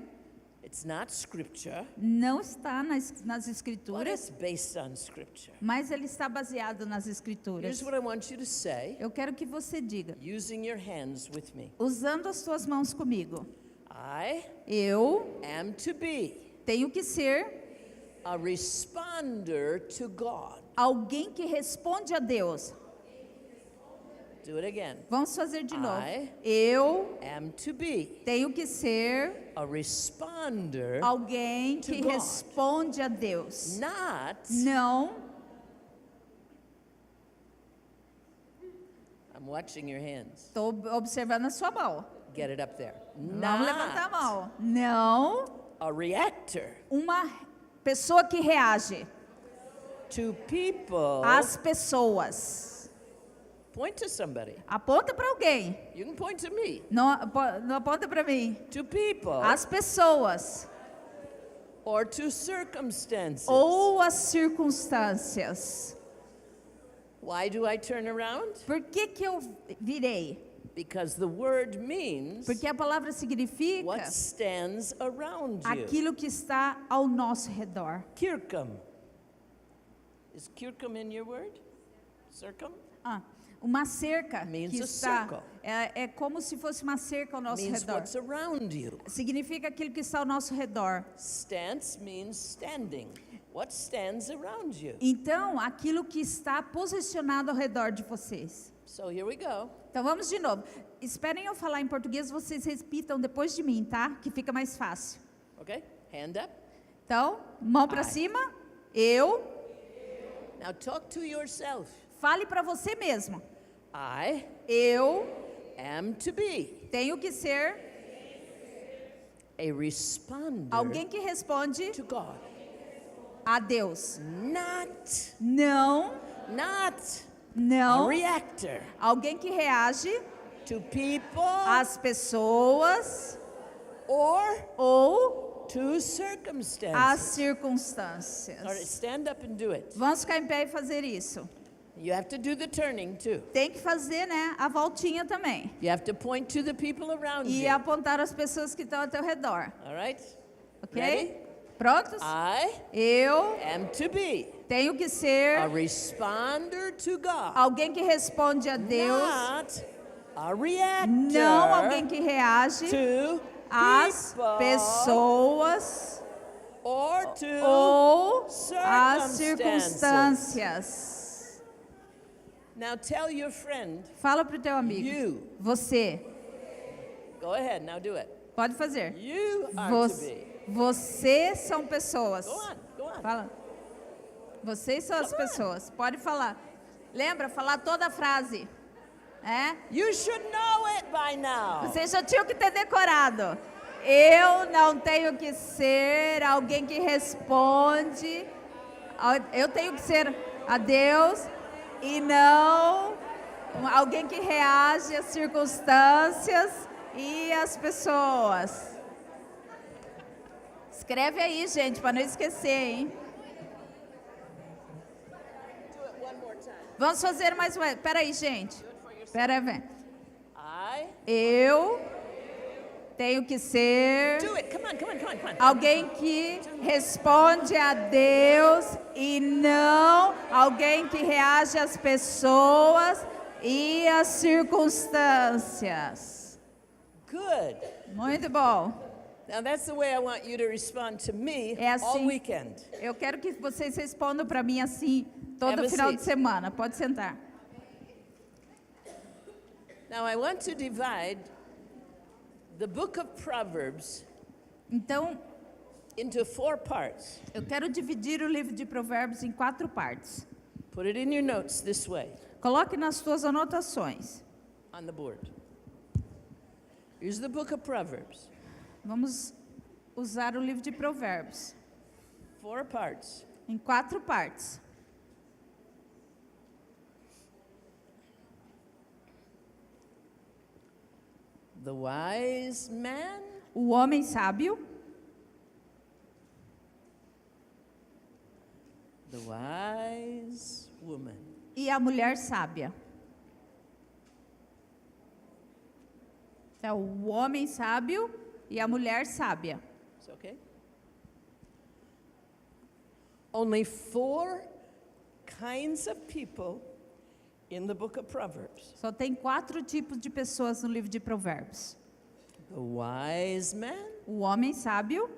It's not scripture, não está nas but escrituras, it's based on scripture. mas ele está baseado nas escrituras. Here's what I want you to say, Eu quero que você diga, using your hands with me. usando as suas mãos comigo. Eu Eu am to be tenho que ser a responder to God. alguém que responde a Deus. Do it again. Vamos fazer de novo. I Eu am to be tenho que ser a responder, alguém to que God. responde a Deus. not. Não, I'm watching your hands. estou observando a sua mão. Get it up there. Vamos levantar a Not mão. Não, a reactor uma pessoa que reage to people. às pessoas. Point to somebody. Aponta para alguém. You can point to me. Não, não aponta para mim. To people As pessoas or to circumstances. ou as circunstâncias. Why do I turn around? Por que eu virei? Because the word means Porque a palavra significa what stands around you. aquilo que está ao nosso redor. Kirkum. Is kirkum in your word? Circum? Ah, uma cerca Means que a está circle. é como se fosse uma cerca ao nosso Means redor. what's around you. Significa aquilo que está ao nosso redor. Stance means standing. What stands around you? Então, aquilo que está posicionado ao redor de vocês. So here we go. Então vamos de novo. Esperem eu falar em português, vocês repitam depois de mim, tá? Que fica mais fácil. Okay? Hand up. Então, mão para I. cima. Eu. Now talk to yourself. Fale para você mesmo. I Eu am to be tenho que ser a responder Alguém que responde to God. a Deus. Not Não. a reactor Alguém que reage to people às pessoas or ou to às circumstances. circunstâncias. All right, stand up and do it. Vamos ficar em pé e fazer isso. You have to do the turning too. Tem que fazer, né, a voltinha também. You have to point to the people around E you. apontar as pessoas que estão ao teu redor. All right? Ok? Ready? Prontos? Eu Am to be tenho que ser a responder to God. alguém que responde a Deus, Not a reactor não alguém que reage to às people pessoas or to ou às circumstances. circunstâncias. Now tell your friend, Fala pro teu amigo. You. Você. go ahead, now do it. Pode fazer. You are to be. Você são pessoas. Go on. Fala. Vocês são as pessoas. Pode falar. Lembra, falar toda a frase. É? You should know it by now. Vocês já tinham que ter decorado. Eu não tenho que ser alguém que responde. Eu tenho que ser a Deus e não alguém que reage às circunstâncias e às pessoas. Escreve aí, gente, para não esquecer, hein? Vamos fazer mais uma. Espera aí, gente. Espera aí. Eu tenho que ser Do it. Come on. alguém que responde a Deus e não alguém que reage às pessoas e às circunstâncias. Good. Muito bom. Now that's the way I want you to respond to me É all assim. weekend. Eu quero que vocês respondam para mim assim todo Have a final seat. de semana. Pode sentar. Now I want to divide the book of Proverbs Então, into 4 parts. eu quero dividir o livro de Provérbios em 4 partes. Put it in your notes this way Coloque nas suas anotações. on the board. Here's the book of Proverbs. Vamos usar o livro de Provérbios 4 parts. em 4 partes. The wise man, O homem sábio, the wise woman. e a mulher sábia. Então, o homem sábio e a mulher sábia. It's okay? Only 4 kinds of people in the book of Proverbs. Só tem 4 tipos de pessoas no livro de Provérbios. The wise man, O homem sábio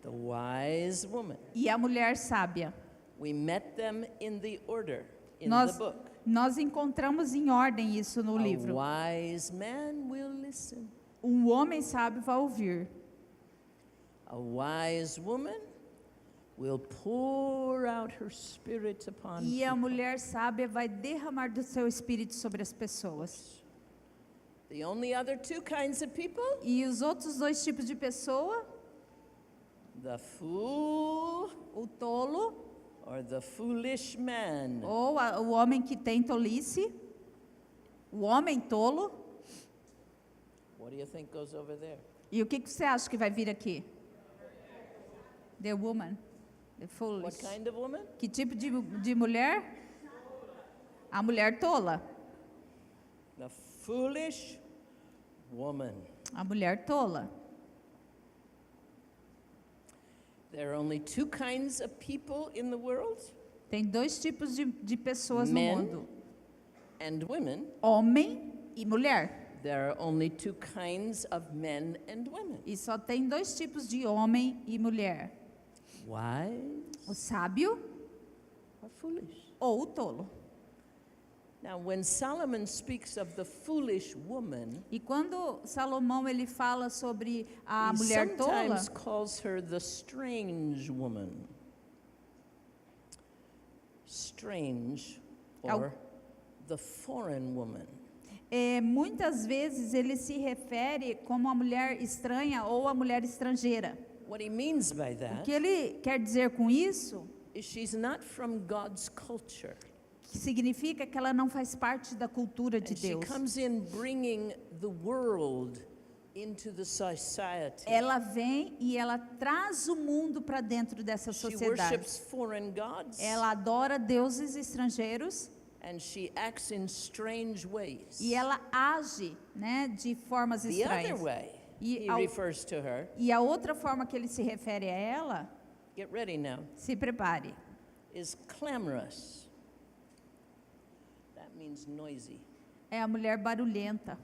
the wise woman. e a mulher sábia. We met them in the order in Nós, the book. nós encontramos em ordem isso no livro. A wise man will listen. Um homem sábio vai ouvir. A wise woman will pour out her spirit upon E a people. mulher sábia vai derramar do seu espírito sobre as pessoas. The only other 2 kinds of people, E os outros 2 tipos de pessoa, the fool o tolo or the foolish man. ou o homem que tem tolice, o homem tolo. What do you think goes over there? E o que você acha que vai vir aqui? The woman, the What foolish. kind of woman? Que tipo de mulher? A mulher tola. The foolish woman. A mulher tola. There are only 2 kinds of people in the world, Tem 2 tipos de pessoas no Men. mundo: and women. homem e mulher. There are only 2 kinds of men and women. E só tem 2 tipos de homem e mulher: Wise o sábio or foolish. ou o tolo. Now, when Solomon speaks of the foolish woman, E quando Salomão ele fala sobre a he mulher tola, sometimes calls her the strange woman. Strange, Al- or the foreign woman. muitas vezes ele se refere como a mulher estranha ou a mulher estrangeira. What he means by O that que ele quer dizer com isso, is she's not from God's culture. que significa que ela não faz parte da cultura de And she Deus. comes in bringing the world into the society. Ela vem e ela traz o mundo para dentro dessa She sociedade. worships foreign gods. Ela adora deuses estrangeiros And she acts in strange ways. e ela age, né, de formas The other estranhas. way E he refers to her, E a outra forma que ele se refere a ela, get ready now, se prepare, is clamorous. That means noisy. é a mulher barulhenta.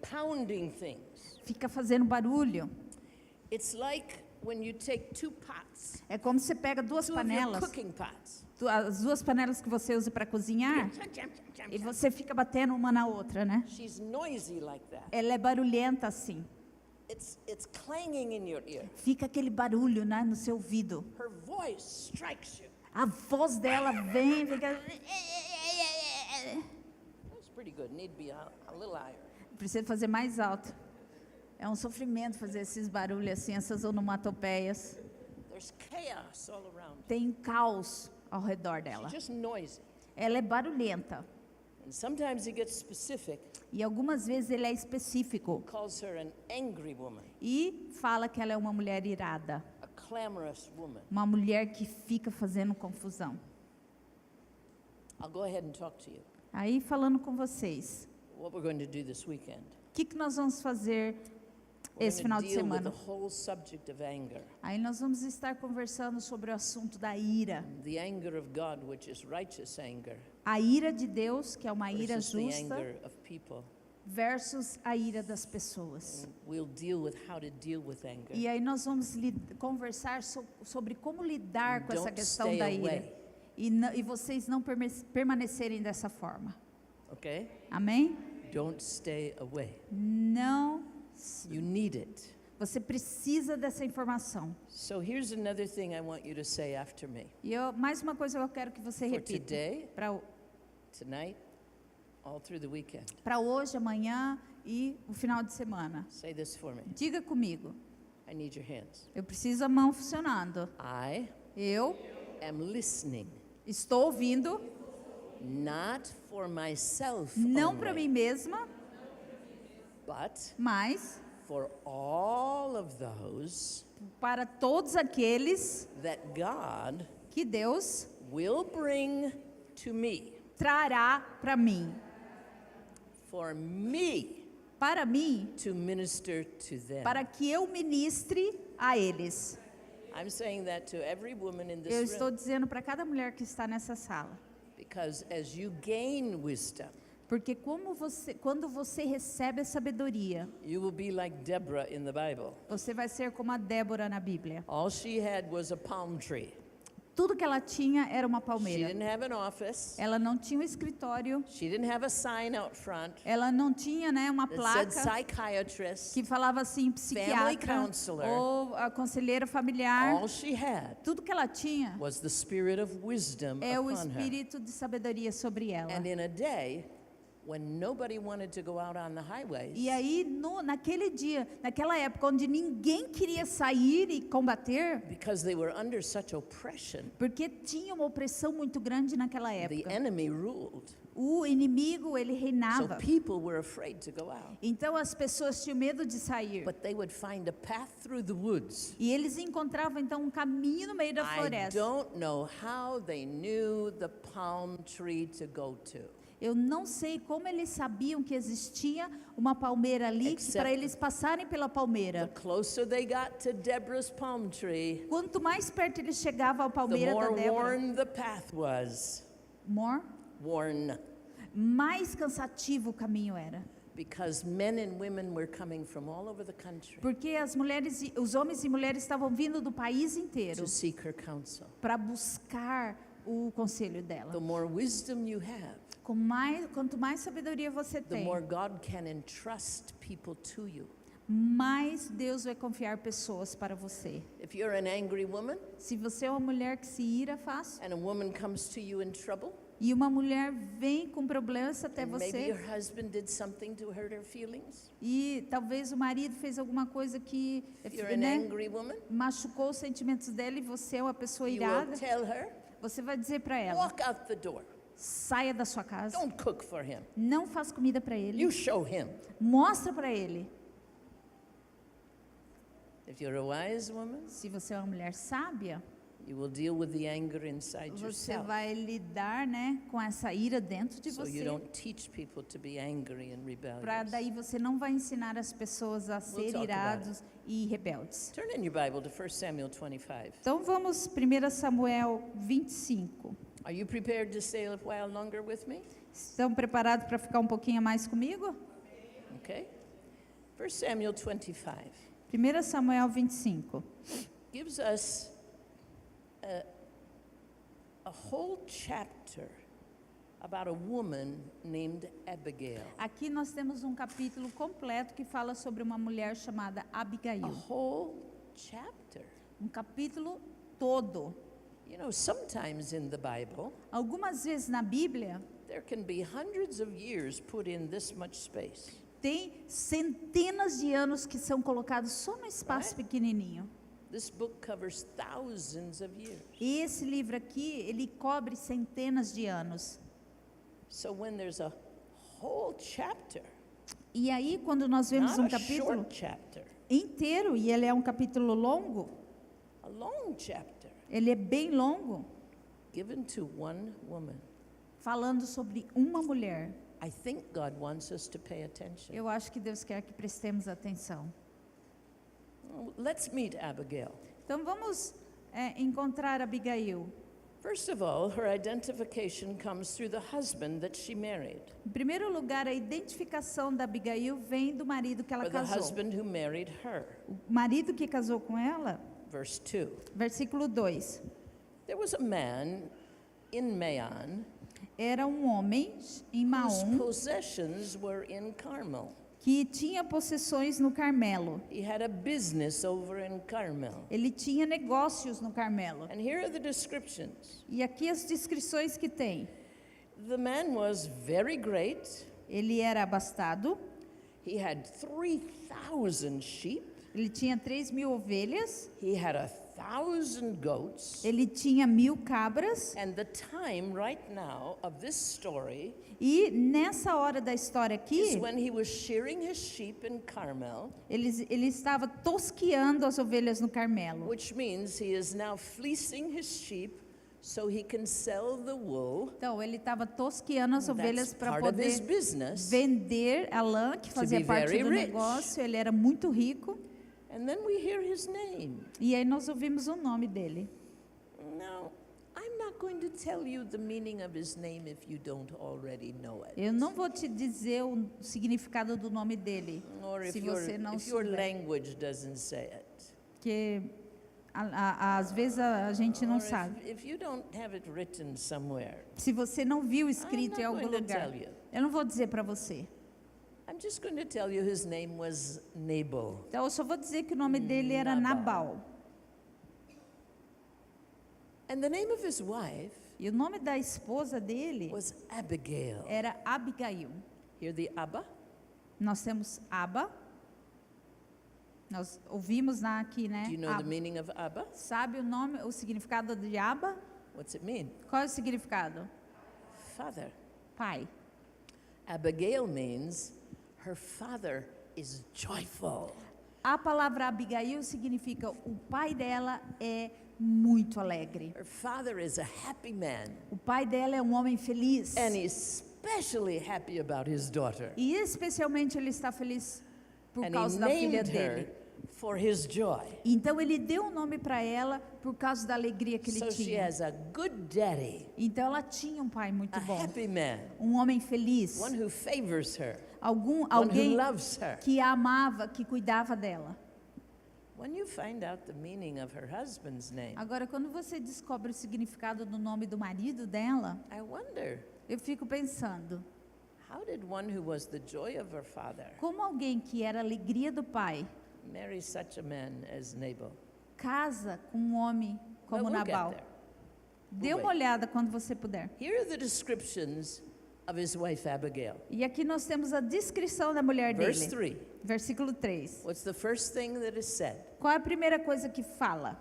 Pounding things. Fica fazendo barulho. It's like when you take two pots, É como você pega duas two of your panelas, cooking pots. as duas panelas que você usa para cozinhar, e você fica batendo uma na outra, né? She's noisy like that. Ela é barulhenta assim. It's clanging in your ear. Fica aquele barulho, né, no seu ouvido. Her voice strikes you. A voz dela vem, fica... That's pretty good. Need to be a little higher. Precisa fazer mais alto. É um sofrimento fazer esses barulhos assim, essas onomatopeias. There's chaos all around. Tem caos ao redor dela. She's just noisy. Ela é barulhenta. And sometimes he gets specific, E algumas vezes ele é específico. calls her an angry woman, E fala que ela é uma mulher irada. a clamorous woman. Uma mulher que fica fazendo confusão. I'll go ahead and talk to you. Aí falando com vocês. What we're going to do this weekend. O que nós vamos fazer We're esse going final to de deal with semana? the whole subject of anger. Aí nós vamos estar conversando sobre o assunto da ira. The anger of God, which is righteous anger, A ira de Deus, que é uma ira versus the justa, anger of people. versus a ira das pessoas. And we'll deal with how to deal with anger. E aí nós vamos conversar sobre como lidar com essa Don't questão stay da ira. away. E vocês não permanecerem dessa forma. Okay? Amém? Don't stay away. Não. You need it. Você precisa dessa informação. So here's another thing I want you to say after me. E mais uma coisa eu quero que você For repita. today, Para tonight, all through the weekend. hoje, amanhã e o final de semana. Say this for me. Diga comigo. I need your hands. Eu preciso a mão funcionando. I Eu am listening, estou ouvindo, not for myself não para only, mim mesma, but mas for all of those para todos aqueles that God que Deus will bring to me, trará para mim. for me Para mim, to minister to them. para que eu ministre a eles. I'm saying that to every woman in Eu this estou room, dizendo para cada mulher que está nessa sala. because as you gain wisdom, Porque quando você recebe a sabedoria, you will be like Deborah in the Bible. você vai ser como a Débora na Bíblia. All she had was a palm tree. Tudo que ela tinha era uma She palmeira. didn't have an office. Ela não tinha um escritório, She didn't have a sign out front ela não tinha, né, uma that said placa psychiatrist. que falava assim, psiquiatra counselor. ou a conselheira familiar. All she had Tudo que ela tinha was the spirit of wisdom é o upon her. espírito de sabedoria sobre ela. And in a day when nobody wanted to go out on the highways, E aí, naquele dia, naquela época onde ninguém queria sair e combater, because they were under such oppression, porque tinha uma opressão muito grande naquela the época. enemy ruled. O inimigo, ele So reinava. people were afraid to go out. Então as pessoas tinham medo de sair. But they would find a path through the woods. E eles encontravam então um caminho no meio da I floresta. don't know how they knew the palm tree to go to. Eu não sei como eles sabiam que existia uma palmeira ali Except- para eles passarem pela The palmeira. closer they got to Deborah's palm tree, Quanto mais perto eles chegavam à the palmeira da more Débora, worn the path was. Worn. mais cansativo o caminho era. Because men and women were coming from all over the country Porque os homens e mulheres estavam vindo do país inteiro to seek her counsel. para buscar o conselho dela. The more wisdom you have, Quanto mais sabedoria você the tem, more God can entrust people to you. mais Deus vai confiar pessoas para você. If you're an angry woman Se você é uma mulher que se ira fácil, and a woman comes to you in trouble, e uma mulher vem com problemas até and maybe você, your husband did something to hurt her feelings. e talvez o marido fez alguma coisa que If you're an né, angry woman, machucou os sentimentos dela e você é uma pessoa you will irada, tell her, você vai dizer para ela: walk out the door. saia da sua casa, Don't cook for him. não faz comida para ele, You show him. mostra para ele. If you're a wise woman, Se você é uma mulher sábia, you will deal with the anger inside você yourself. vai lidar, né, com essa ira dentro de So you você, don't teach people to be angry and para rebellious. daí você não vai ensinar as pessoas a ser talk about irados e rebeldes. Turn in your Bible to 1 Samuel 25. Então vamos 1 Samuel 25. Are you prepared to stay a while longer with me? Estão preparados para ficar um pouquinho mais comigo? Okay. 1 Samuel 25 1 Samuel 25. gives us a whole chapter about a woman named Abigail. Aqui nós temos um capítulo completo que fala sobre uma mulher chamada A Abigail. whole chapter. Um capítulo todo. You know, sometimes in the Bible, Algumas vezes na Bíblia there can be hundreds of years put in this much space. tem centenas de anos que são colocados só no espaço Right. pequenininho. This book covers thousands of years. E esse livro aqui, ele cobre centenas de anos. So when there's a whole chapter, E aí, quando nós vemos um not a capítulo short chapter, inteiro, e ele é um capítulo longo, a long chapter, ele é bem longo, given to one woman, falando sobre uma mulher. I think God wants us to pay attention. Eu acho que Deus quer que prestemos atenção. Let's meet Abigail. Então vamos encontrar Abigail. First of all, her identification comes through the husband that she married, Em primeiro lugar, a identificação da Abigail vem do marido que ela or the casou. husband who married her. O marido que casou com ela, Verse 2. versículo 2. There was a man in Maon Era um homem em whose Maom possessions were in Carmel. que tinha possessões no Carmelo. He had a business over in Carmel. Ele tinha negócios no Carmelo. And here are the descriptions. E aqui as descrições que tem. The man was very great. Ele era abastado, He had 3,000 sheep. ele tinha 3.000 ovelhas, He had 1,000 goats. ele tinha 1.000 cabras. And the time right now of this story E nessa hora da história is aqui, when he was shearing his sheep in Carmel, ele estava tosqueando as ovelhas no Carmelo. which means he is now fleecing his sheep so he can sell the wool. Então, ele estava tosqueando as That's ovelhas para part of his poder business. vender a lã, que fazia be parte very do rich. negócio. Ele era muito rico. And then we hear his name. E aí nós ouvimos o nome dele. Now, I'm not going to tell you the meaning of his name if you don't already know it. Eu não vou te dizer o significado do nome dele, Or se você não if your souber. language doesn't say it. Porque às vezes a gente não Or sabe. if you don't have it written somewhere. Se você não viu I'm escrito not em algum going to lugar, tell you. eu não vou dizer para você. I'm just going to tell you his name was Nabal. Então eu só vou dizer que o nome dele era Nabal. Nabal. And the name of his wife E o nome da esposa dele was Abigail. era Abigail. Hear the Abba? Nós temos Aba. Nós ouvimos aqui, né? Do you know the Aba. meaning of Abba? Sabe o nome, o significado de Aba? What's it mean? Qual é o significado? Father. Pai. Abigail means her father is joyful. A palavra Abigail significa o pai dela é muito alegre. Her father is a happy man, O pai dela é um homem feliz. and he's especially happy about his daughter. E especialmente ele está feliz por And causa he da filha named dele. her for his joy. Então ele deu um nome para ela por causa da alegria que ele So she tinha. has a good daddy, Então ela tinha um pai muito a bom, happy man, um homem feliz, one who favors her, one alguém who loves her. que a amava, que cuidava dela. When you find out the meaning of her husband's name, Agora, quando você descobre o significado do nome do marido dela, I wonder, eu fico pensando, How did one who was the joy of her father Como alguém que era a alegria do pai marry such a man as Nabal? casa com um homem como But we'll get Nabal? there. Dê uma wait. olhada quando você puder. Here are the descriptions of his wife Abigail. E aqui nós temos a descrição da mulher Verse dele. 3. Versículo 3. What's the first thing that is said? Qual é a primeira coisa que fala?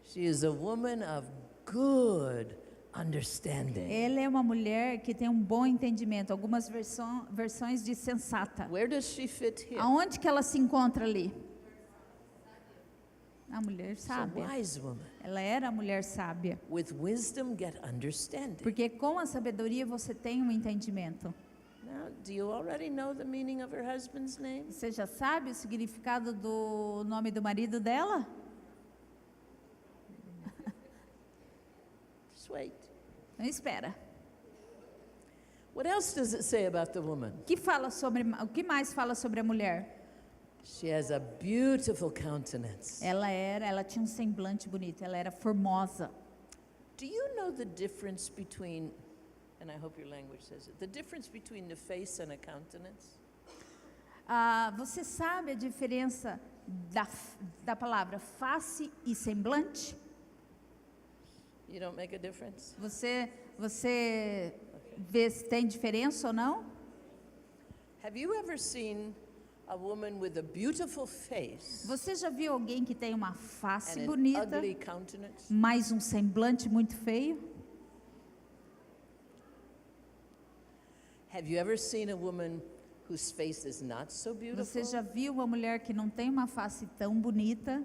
She is a woman of good understanding. Ela é uma mulher que tem um bom entendimento. Algumas versões de sensata. Where does she fit here? Aonde que ela se encontra ali? A mulher She's a sábia. wise woman. Ela era a mulher sábia. With wisdom, get understanding. Porque com a sabedoria você tem um entendimento. Now, do you already know the meaning of her husband's name? Você já sabe o significado do nome do marido dela? Just wait. Então espera. What else does it say about the woman? O que mais fala sobre a mulher? She has a beautiful countenance. Ela tinha um semblante bonito, ela era formosa. Do you know the difference between, and I hope your language says it, the difference between the face and a countenance? Você sabe a diferença da palavra face e semblante? You don't make a difference? Você vê se tem diferença ou não? Have you ever seen a woman with a beautiful face Você já viu alguém que tem uma face and an bonita, ugly countenance? mas um semblante muito feio? Have you ever seen a woman whose face is not so beautiful, Você já viu uma mulher que não tem uma face tão bonita,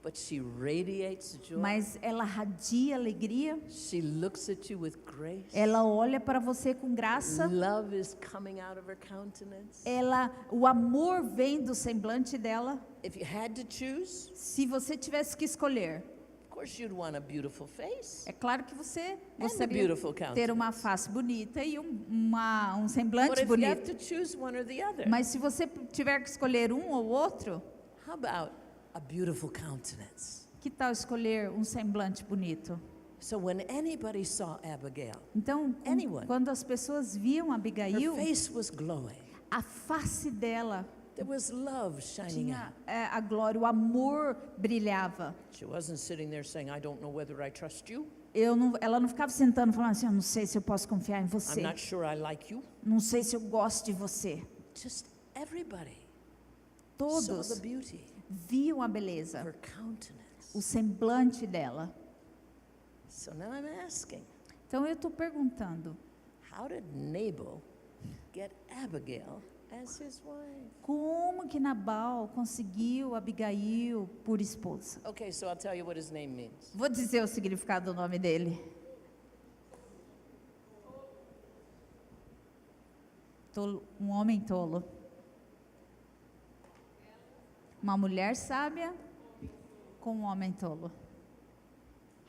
but she radiates joy? mas ela radia alegria? She looks at you with grace. Ela olha para você com graça? Love is coming out of her countenance. O amor vem do semblante dela? If you had to choose, Se você tivesse que escolher, of course you'd want a beautiful face é claro que você and a gostaria beautiful de ter countenance. uma face bonita e um But semblante if you have bonito. to choose one or the other, Mas se você tiver que escolher um ou outro, how about a beautiful countenance? que tal escolher um semblante bonito? So when anybody saw Abigail, Então, Anyone. quando as pessoas viam her Abigail, face was glowing. a face dela There was love shining tinha out. a glória, o amor brilhava. She wasn't sitting there saying, I don't know whether I trust you. Ela não ficava sentando falando assim, eu não sei se eu posso confiar em I'm você, not sure I like you. não sei se eu gosto de você. Just everybody saw Todos the beauty viam a of beleza, her countenance. o semblante dela. So now I'm asking, Então eu estou perguntando, how did Nabal get Abigail as his wife? como que Nabal conseguiu Abigail por esposa? Okay, so I'll tell you what his name means. Vou dizer o significado do nome dele. Um homem tolo. Uma mulher sábia com um homem tolo.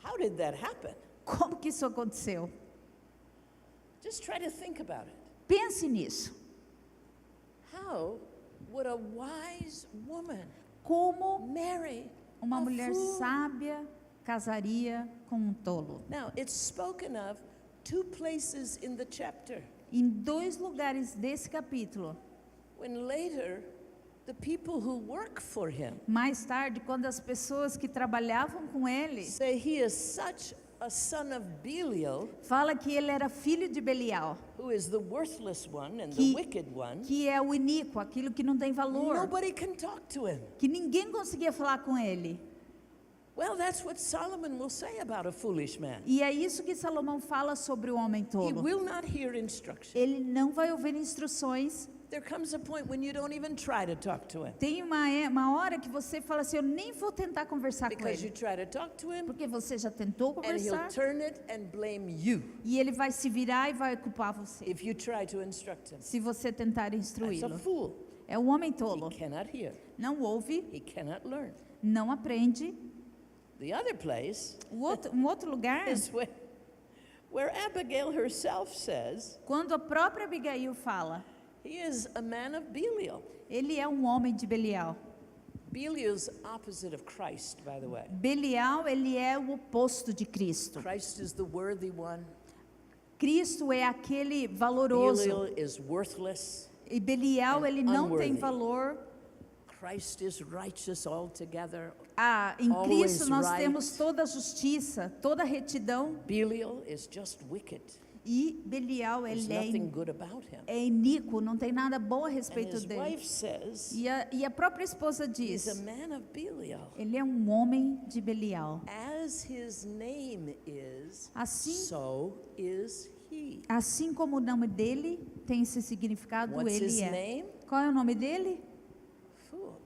How did that happen? Como que isso aconteceu? Just try to think about it. Pense nisso. How would a wise woman Como marry uma a mulher fool? sábia casaria com um tolo? Now, it's spoken of 2 places in the chapter. Em 2 lugares desse capítulo. When later, the people who work for him Mais tarde, quando as pessoas que trabalhavam com ele say he is such a son of Belial, fala que ele era filho de Belial, who is the worthless one and the Que- wicked one, que é o iníquo, aquilo que não tem valor, nobody can talk to him. que ninguém conseguia falar com ele. Well, that's what Solomon will say about a foolish man. E é isso que Salomão fala sobre o homem He tolo. will not hear instruction. Ele não vai ouvir instruções. There comes a point when you don't even try to talk to him. Tem uma hora que você fala assim, eu nem vou tentar conversar com Because you ele. try to talk to him, Porque você já tentou and he'll conversar turn it and blame you e ele vai se virar e vai culpar você. if you try to instruct him. Se você tentar That's a instruí-lo. fool. É um homem He tolo. cannot hear. Não ouve, He cannot learn. não aprende. The other place Um outro lugar, is where Abigail herself says quando a própria Abigail fala, he is a man of Belial. ele é um homem de Belial. Belial's opposite of Christ, by the way. Belial, ele é o oposto de Cristo. Christ is the worthy one. Cristo é aquele valoroso. Belial is worthless. E Belial, and ele não tem unworthy. valor. Christ is righteous altogether. Em Always Cristo nós right. temos toda a justiça, toda a retidão. Belial is just wicked. E Belial, There's ele nothing good about him. é iníquo, não tem nada bom a And respeito his dele. wife says E a própria esposa he's a diz, man of Belial. ele é um homem de Belial. As his name is, Assim, so is he. assim como o nome dele tem esse significado, What's his ele é. name? Qual é o nome dele? Fool.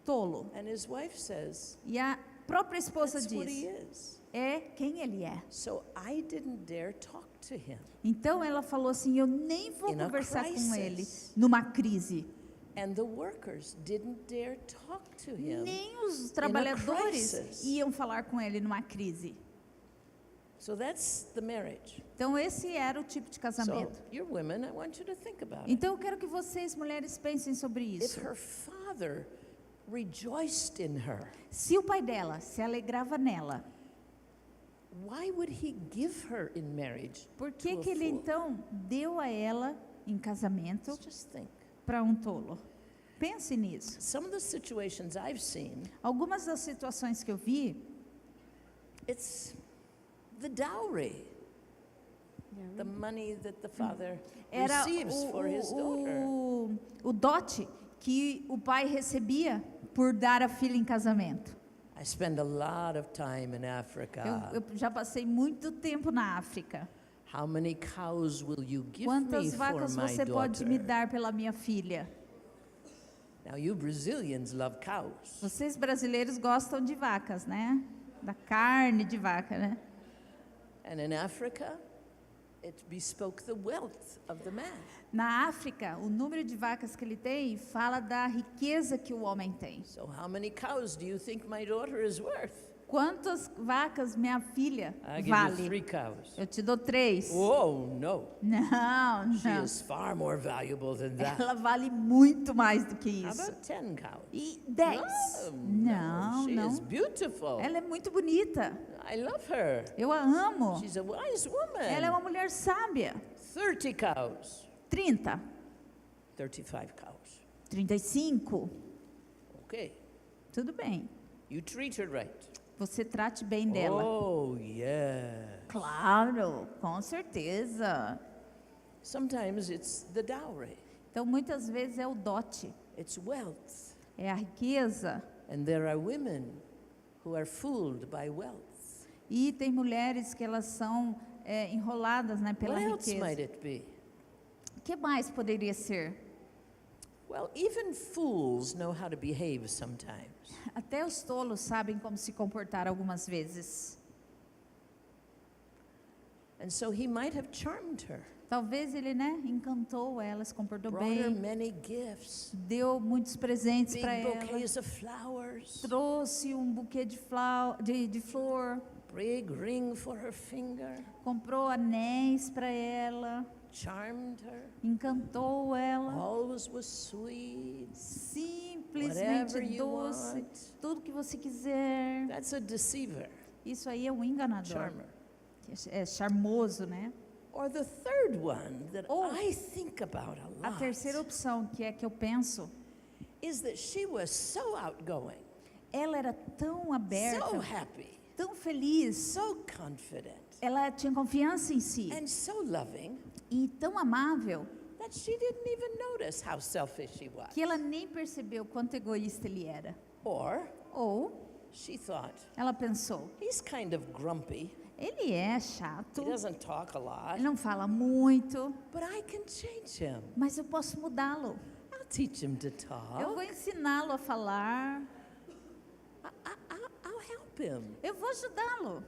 Tolo. And his wife says E a própria esposa that's what he diz, is. é quem ele é. So I didn't dare talk to him. Então ela falou assim, eu nem vou In a conversar com crisis. ele numa crise. And the workers didn't dare talk to him. Nem os trabalhadores crisis. iam falar com ele numa crise. So that's the marriage. Então esse era o tipo de So casamento. you women, I want you to think about it. Então eu quero que vocês, mulheres, pensem sobre If isso. her father rejoiced in her, Se o pai dela se alegrava nela, why would he give her in marriage? por que to a que ele fool? então deu a ela em casamento Let's just think. para um tolo? Pense nisso. Some of the situations I've seen, Algumas das situações que eu vi, it's the dowry, the money that the father era receives for his daughter. o dote que o pai recebia por dar a filha em casamento. I spend a lot of time in Africa. Eu já passei muito tempo na África. How many cows will you give me Quantas for vacas my você pode me daughter? dar pela minha filha? Now you Brazilians love cows. Vocês brasileiros gostam de vacas, né? Da carne de vaca, né? And in Africa, it bespoke the wealth of the man. Na África, o número de vacas que ele tem fala da riqueza que o homem tem. So how many cows do you think my daughter is worth? Quantas vacas minha filha I give you vale? 3 cows. Eu te dou 3. Oh, no. Não, She não. is far more valuable than that. Ela vale muito mais do que How isso. about 10 cows? E 10? Não, She não. is beautiful. Ela é muito bonita. I love her. Eu a amo. She's a wise woman. Ela é uma mulher sábia. 30 cows. 30, 35 cows. 35. Okay. Tudo bem. You treat her right. Você trate bem dela. Oh, yeah. Claro, com certeza. Sometimes it's the dowry. Então, muitas vezes é o dote, It's wealth. é a riqueza. And there are women who are fooled by wealth. E tem mulheres que elas são enroladas, né, pela What else riqueza. might it be? O que mais poderia ser? Well, even fools know how to behave sometimes. Até os tolos sabem como se comportar algumas vezes. And so he might have charmed her, Talvez ele, né, encantou ela, se comportou brought her bem, many gifts, deu muitos presentes big para ela, bouquets of flowers, trouxe um buquê de flor, big ring for her finger, comprou anéis para ela, charmed her, encantou ela, always was sweet, simplesmente whatever you doce, want. tudo que você quiser. That's a deceiver, Isso aí é um enganador, charmer. é charmoso, né? Or the third one that Ou I think about a A terceira lot opção, que é que eu penso, is that she was so outgoing, ela era tão so aberta, happy, tão feliz, so confident, ela tinha confiança em si and so loving e tão amável that she didn't even notice how selfish she was. que ela nem percebeu quanto egoísta ele era. Or Ou she thought, ela pensou, he's kind of grumpy, ele é chato, he doesn't talk a lot, ele não fala muito, but I can change him. mas eu posso mudá-lo. I'll teach him to Eu talk. vou ensiná-lo a falar, I'll help him. eu vou ajudá-lo.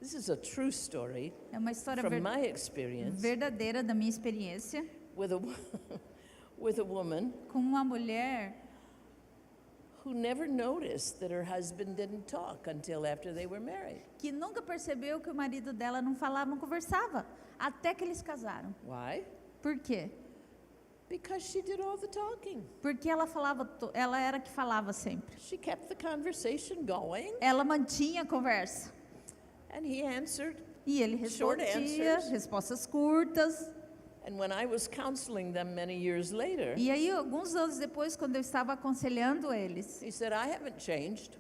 This is a true story É uma história from my experience verdadeira da minha experiência with a with a woman com uma mulher who never noticed that her husband didn't talk until after they were married. que nunca percebeu que o marido dela não falava, não conversava, até que eles casaram. Why? Por quê? Because she did all the talking. Porque ela falava, ela era que falava sempre. She kept the conversation going, Ela mantinha a conversa. and he answered E ele Short respondia, answers. respostas curtas. And when I was counseling them many years later, E aí, alguns anos depois, quando eu estava aconselhando eles, he said, I haven't changed.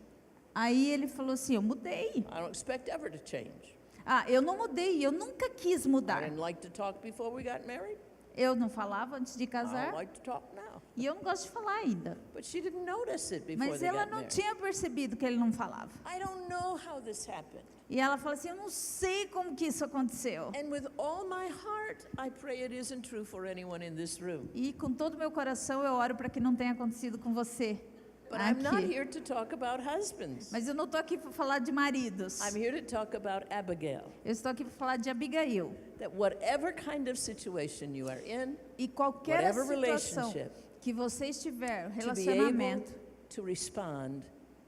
aí ele falou assim, eu mudei. I don't expect ever to change. Ah, eu não mudei, eu nunca quis I mudar. didn't like to talk before we got married. Eu não falava antes de I don't casar like to talk now. e eu não gosto de falar ainda. But she didn't notice it before Mas they ela got não married. tinha percebido que ele não falava. I don't know how this happened. E ela falou assim, eu não sei como que isso aconteceu. And with all my heart, I pray it isn't true for anyone in this room. E com todo o meu coração eu oro para que não tenha acontecido com você. But I'm not Aqui. here to talk about husbands. Mas eu não estou aqui para falar de maridos. I'm here to talk about Abigail. Eu estou aqui para falar de Abigail. That whatever kind of situation you are in, E qualquer whatever situação relationship, que você estiver, to be relacionamento, able to respond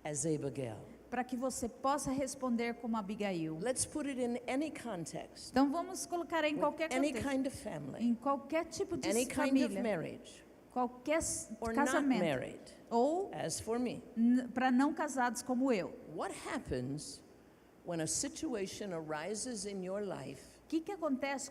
as Abigail. para que você possa responder como Abigail. Let's put it in any context, Então vamos colocar em with qualquer any contexto, kind of family, em qualquer tipo de any kind of família, marriage, qualquer or not casamento, married. ou As for me, para não casados como eu. what happens when a situation arises in your life O que acontece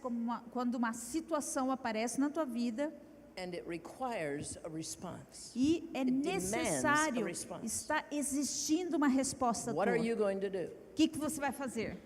quando uma situação aparece na tua vida and it requires a response? e é It demands a necessário, response. está exigindo uma resposta What tua? are you going to do? O que você vai fazer?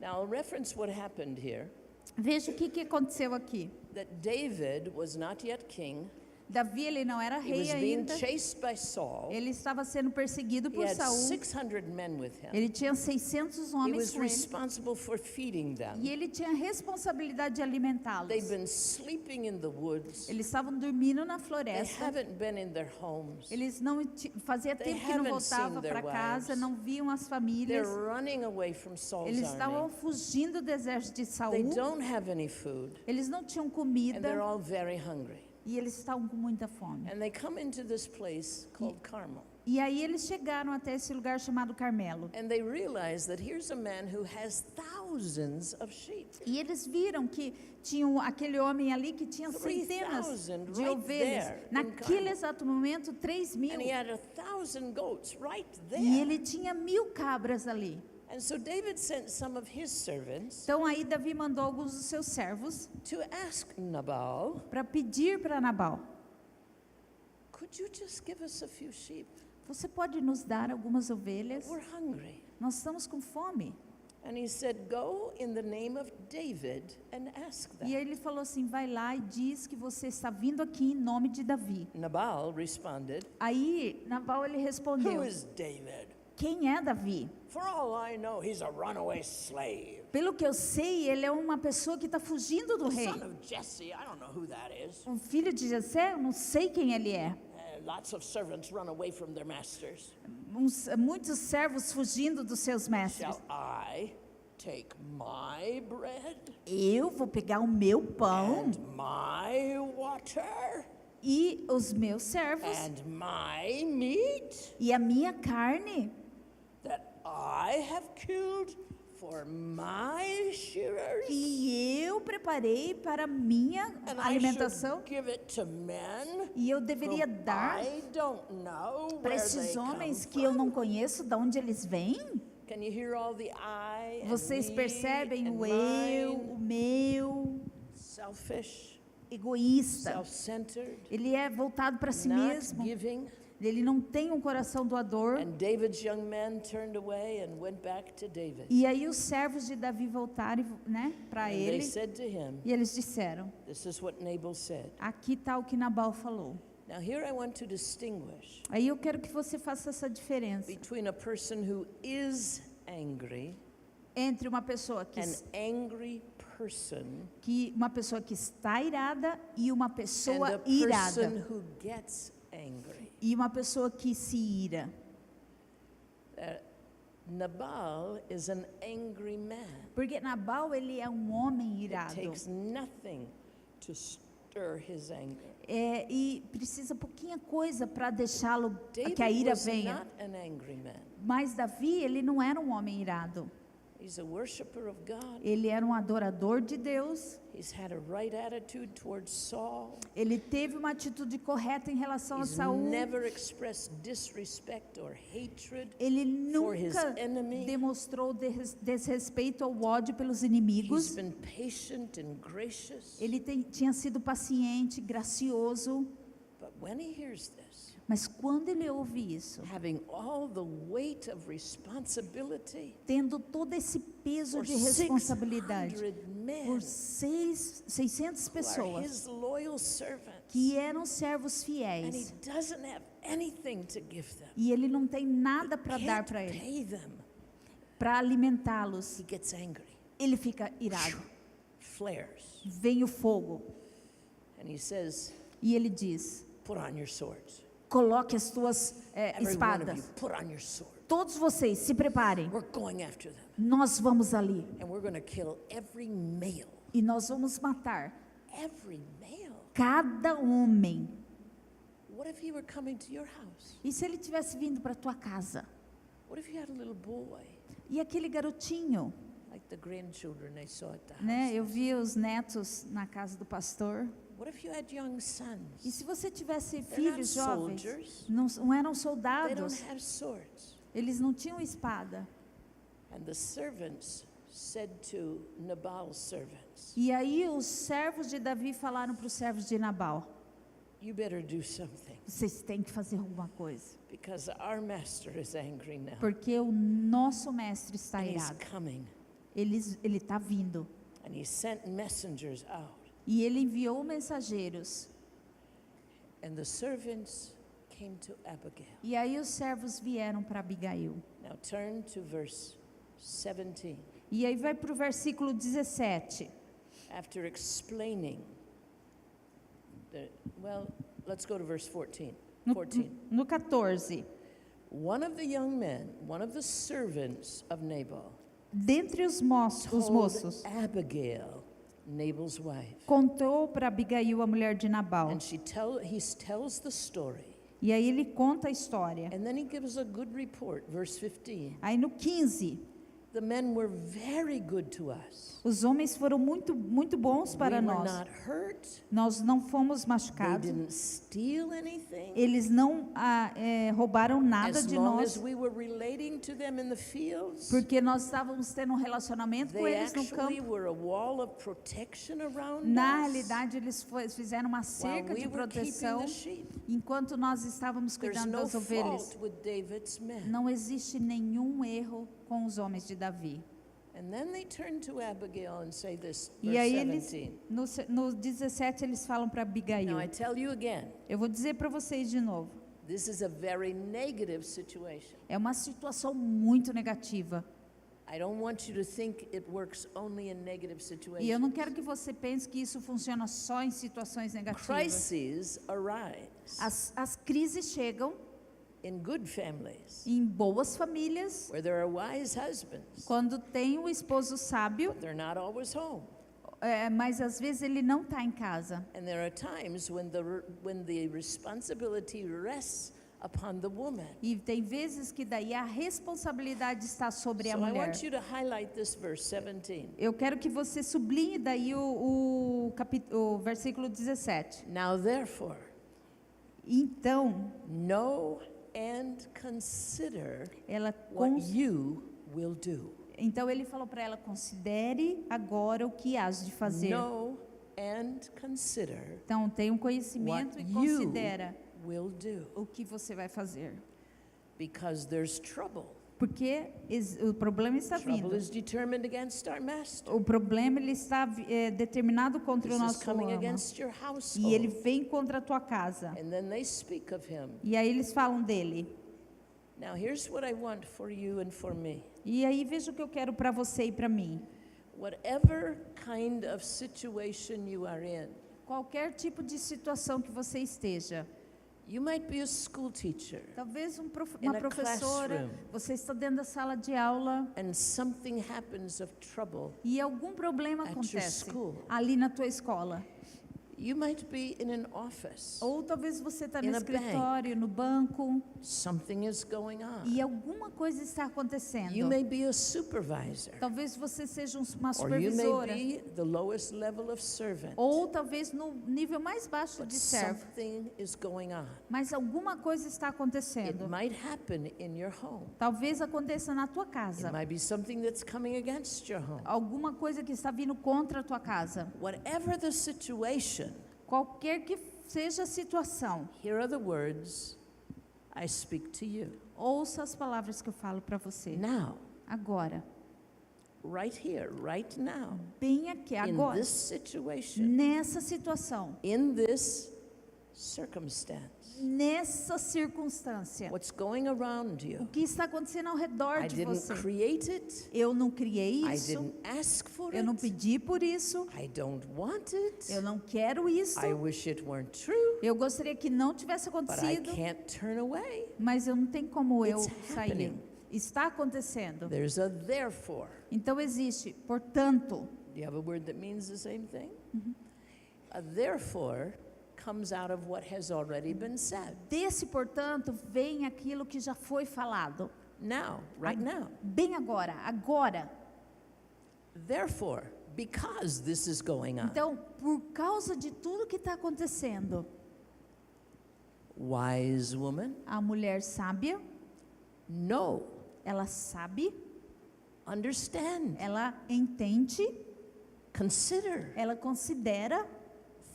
Now, I'll reference what happened here, Veja o que aconteceu aqui. that David was not yet king. Davi, ele não era He rei was being ainda. chased by Saul. Ele estava sendo perseguido He por had Saul. 600 men with him. Ele tinha 600 He homens was com ele. responsible for feeding them. E ele tinha a responsabilidade de alimentá-los. They've been sleeping in the woods. Eles estavam dormindo na They floresta. haven't been in their homes. Eles não fazia They tempo que não haven't seen voltavam their para casa, wives. não viam as They're famílias. running away from Saul's Eles estavam army. fugindo do exército de They Saul. don't have any food, Eles não tinham and they're comida all very hungry. e eles estavam com muita fome. And they come into this place called Carmel. E aí eles chegaram até esse lugar chamado Carmelo. And they realize that here's a man who has thousands of sheep. E eles viram que tinha aquele homem ali que tinha 3,000 centenas de right ovelhas. there in Naquele Carmel. exato momento, 3.000. And he had 1,000 goats right E there. ele tinha 1.000 cabras ali. And so David sent some of his servants Então aí Davi mandou alguns dos seus servos to ask Nabal, para pedir para Nabal: could you just give us a few sheep? você pode nos dar algumas ovelhas? We're hungry. Nós estamos com fome. And he said, go in the name of David and ask E them. ele falou assim: vai lá e diz que você está vindo aqui em nome de Davi. Nabal responded, Aí Nabal ele who respondeu: is David? quem é Davi? For all I know, he's a runaway slave. Pelo que eu sei, ele é uma pessoa que está fugindo do The rei. son of Jesse, I don't know who that is. O filho de Jessé, eu não sei quem ele é. Lots of servants run away from their masters. Muitos servos fugindo dos seus mestres. Shall I take my bread Eu vou pegar o meu pão and my water e os meus servos and my meat e a minha carne that I have killed for my shearers? que eu preparei para minha And I alimentação should give it to men e eu deveria whom dar I don't know para where esses they homens come que eu from? não conheço de onde eles vêm? Can you hear all the I and Vocês me percebem and o eu, mine? o meu, Selfish, egoísta. self-centered, Ele é voltado para si not mesmo. giving. Ele não tem um coração doador. And David's young men turned away and went back to David. E aí os servos de Davi voltaram, né, para And they ele. said to him, E eles disseram: this is what Nabal said. aqui está o que Nabal falou. Now here I want to distinguish Aí eu quero que você faça essa diferença between a person who is angry entre uma pessoa an angry person uma pessoa que está irada e uma and pessoa a person irada who gets angry. e uma pessoa que se ira. Nabal is an angry man. Porque Nabal ele é um homem It irado. takes nothing to stir his anger. E precisa pouquinha coisa para deixá-lo que a David ira was venha. not an angry man. Mas Davi ele não era um homem irado. He's a worshiper of God. Ele era um adorador de Deus. He's had a right attitude towards Saul. Ele teve uma atitude correta em relação a He's Saul. never expressed disrespect or hatred Ele for his nunca enemy. demonstrou desrespeito ou ódio pelos He's inimigos. been patient and gracious. Ele tinha sido paciente, gracioso. But when he hears this, Mas quando ele ouve isso, having all the weight of responsibility tendo todo esse peso for de responsabilidade 600 men por 600 who are pessoas his loyal servants, que eram servos and he fiéis, doesn't have anything to give them, e ele não tem nada para dar can't para ele, pay them, para alimentá-los, he gets angry, ele fica irado. flares, Vem o fogo and he says, e ele diz: put on your swords. coloque as tuas Every one of you, espadas. put on your sword. Todos vocês se preparem. We're going after them, Nós vamos ali and we're going to kill every male. e nós vamos matar Every male. cada homem. What if he were coming to your house? E se ele tivesse vindo para tua casa? What if you had a little boy, E aquele garotinho, like the grandchildren they saw at the house? né? Eu vi os netos na casa do pastor. What if you had young E sons? se você tivesse They're filhos not jovens, soldiers. não eram They soldados, don't have swords. eles não tinham espada. And the servants said to Nabal's servants, E aí os servos de Davi falaram para os servos de Nabal: you better do something, vocês têm que fazer alguma coisa, because our master is angry now. porque o nosso mestre está And he's irado. coming. Ele está vindo. And he sent messengers out. E ele enviou mensageiros. And the servants came to Abigail. E aí os servos vieram para Abigail. Now turn to verse 17. E aí vai para o versículo 17. After explaining, let's go to verse 14. No 14. One of the young men, one of the servants of Nabal, Dentre os moços, told Abigail, Nabal's wife, contou para Abigail, a mulher de Nabal. and he tells the story. E aí ele conta a história. And then he gives a good report, verse 15. Aí no 15, The men were very good to us. os homens foram muito bons para We were nós. not hurt. Nós não fomos They machucados. didn't steal anything. Eles não roubaram nada As de long nós, as we were relating to them in the fields, porque nós estávamos tendo um relacionamento com they eles no actually campo. were a wall of protection around Na us realidade, eles fizeram uma while cerca we de were keeping proteção the sheep. enquanto nós estávamos There's cuidando no das ovelhas. fault with David's men. Não existe nenhum erro com os homens de Davi. And then they turn to Abigail and say this, E verse aí eles, 17. no 17 eles falam para Abigail. Now I tell you again, Eu vou dizer para vocês de novo. this is a very negative situation. É uma situação muito negativa. I don't want you to think it works only in negative situations. E eu não quero que você pense que isso funciona só em situações negativas. Crises arise As crises chegam in good families em boas famílias, where there are wise husbands, quando tem um esposo sábio, but they're not always home. mas às vezes ele não está em casa. And there are times when the responsibility rests upon the woman. E tem vezes que daí a responsabilidade está sobre a So I mulher. want you to highlight this verse 17. Eu quero que você sublinhe daí o versículo 17. Now therefore, Então, know and consider ela what you will do. então ele falou para ela: considere agora o que has de fazer. Know and consider Então, tenha um conhecimento what e you considera will do. o que você vai fazer. Because there's trouble. Porque o problema está Trouble vindo. is determined against our master. O problema ele está determinado contra o This is nosso coming amo. against your household. E ele vem contra a tua casa. And then they speak of him. E aí eles falam dele. Now here's what I want for you and for me. E aí veja o que eu quero para você e para mim. Whatever kind of situation you are in, Qualquer tipo de situação que você esteja. you might be a school teacher Talvez in uma a professora, classroom. você está dentro da sala de aula And something happens of trouble. e algum problema At your acontece school. ali na tua escola. You might be in an office. Ou talvez você está no In a escritório, no banco, Something is going on. e alguma coisa está acontecendo. You may be a supervisor. Talvez você seja uma Or you supervisora. may be the lowest level of servant. Ou talvez no nível mais baixo But de servo. something is going on. Mas alguma coisa está It acontecendo. might happen in your home. Talvez aconteça na tua It casa. might be something that's coming against your home. Alguma coisa que está vindo contra a tua casa. Whatever the situation, Qualquer que seja a situação, here are the words I speak to you. ouça as palavras que eu falo para você. Now, Agora, right here, right now, bem aqui, in agora, this situation, nessa situação, in this circumstance, nessa circunstância. what's going around O you. que está acontecendo ao redor I de didn't você? create it. Eu não criei I isso, didn't ask for eu não it. pedi por isso, I don't want it. eu não quero isso. I wish it weren't true, Eu gostaria que não tivesse but I acontecido, can't turn away. mas eu não tenho como eu It's sair. happening. Está acontecendo. There's a therefore. Então existe, portanto, Do you have a word that means the same thing? A therefore comes out of what has already been said. desse portanto vem aquilo que já foi falado. Now, right now. Bem agora, agora. Therefore, because this is going on, Então, por causa de tudo que está acontecendo, wise woman, a mulher sábia, know, ela sabe, understand, ela entende, consider, ela considera,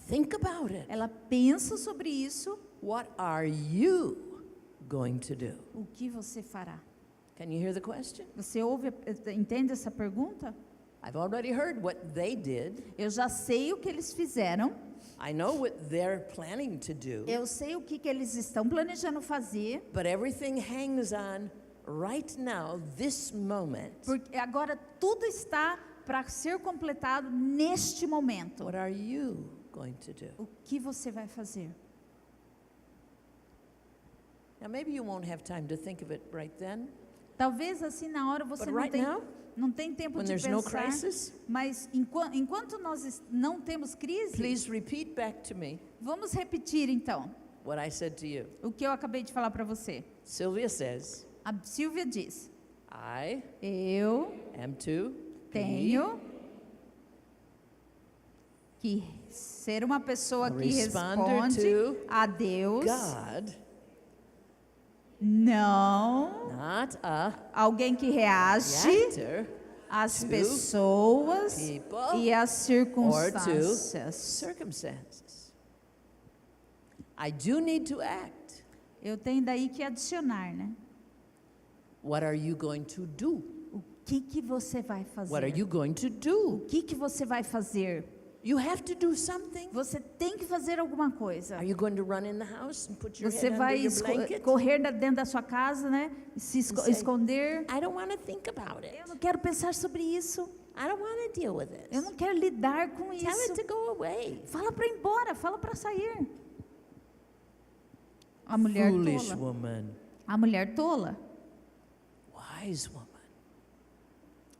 think about it. ela pensa sobre isso. What are you going to do? O que você fará? Can you hear the question? Você entende essa pergunta? I've already heard what they did. Eu já sei o que eles fizeram, I know what they're planning to do. eu sei o que eles estão planejando fazer, But everything hangs on right now, this moment. porque agora tudo está para ser completado neste momento. What are you going to do? O que você vai fazer? Now, maybe you won't have time to think of it right then, Talvez assim na hora você but não right tem, now, não tem tempo when de there's no pensar, crisis, mas enquanto nós não temos crise, please repeat back to me vamos repetir então what I said to you. o que eu acabei de falar para você. Sylvia says, A Silvia diz: I eu am to be tenho que ser uma pessoa a que responder responde to a Deus, God, não not a alguém que reage reactor, às to pessoas people e às or to circunstâncias. circumstances. I do need to act. Eu tenho daí que adicionar, né? What are you going to do? O que você vai fazer? What are you going to do? O que você vai fazer? You have to do something. Você tem que fazer alguma coisa. Are you going to run in the house and put your Você head vai under your blanket? correr dentro da sua casa, né? E se say, esconder. I don't want to think about it. Eu não quero pensar sobre isso. I don't want to deal with this. Eu não quero lidar com Tell isso. it to go away. Fala para ir embora, fala para sair. A mulher Foolish tola. woman, A mulher tola. wise woman.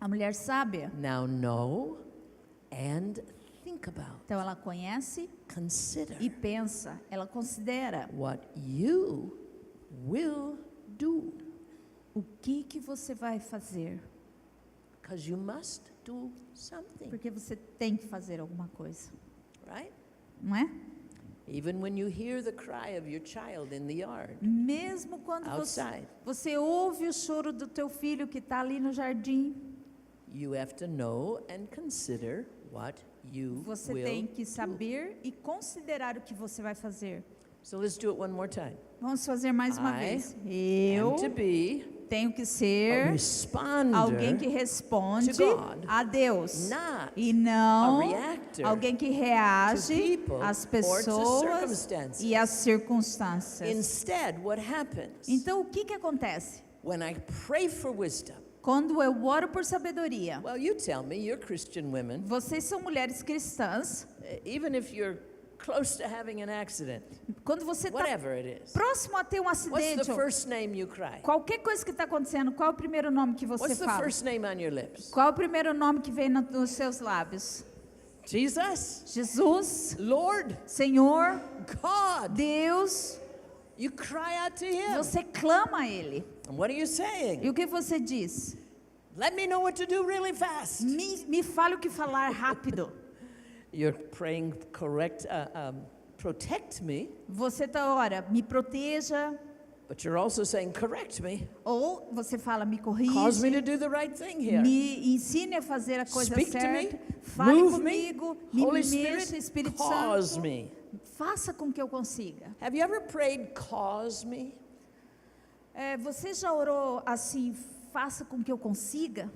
A mulher sábia. Now know and think about, Então ela conhece consider e pensa. Ela considera what you will do, o que você vai fazer. because you must do something, Porque você tem que fazer alguma coisa. right? Não é? Even when you hear the cry of your child in the yard, Mesmo quando outside, você ouve o choro do teu filho que está ali no jardim, you have to know and consider what you você will tem que do. saber e considerar o que você vai fazer. So let's do it one more time. Vamos fazer mais uma I vez. Eu am to be tenho que a ser responder, alguém que responde to God, a Deus not e a não reactor alguém que to reage people às or to pessoas circumstances. e às circunstâncias. Instead, what happens Então, o que acontece? when I pray for wisdom? Quando eu oro por sabedoria, Well, you tell me, you're Christian women. vocês são mulheres cristãs, Even if you're close to having an accident, quando você está whatever it is, próximo a ter um what's acidente, the ou first name you cry? qualquer coisa que está acontecendo, qual é o primeiro nome que você What's the fala? first name on your lips? Qual é o primeiro nome que vem nos seus lábios? Jesus, Jesus, Lord, Senhor, God. Deus, You cry out to Him. você clama a Ele. And what are you saying? E o que você diz? Let me know what to do really fast. Me fale o que falar rápido. You're praying protect me, Você ora, me proteja. but you're also saying correct me. Ou você fala, me Cause me corrige. to do the right thing here. Me ensine a fazer a coisa Speak to me, certa. Fale move me, comigo. Me Holy mexa, Spirit, Espírito cause Santo. me. Faça com que eu consiga. Have you ever prayed cause me? Você já orou assim, faça com que eu consiga?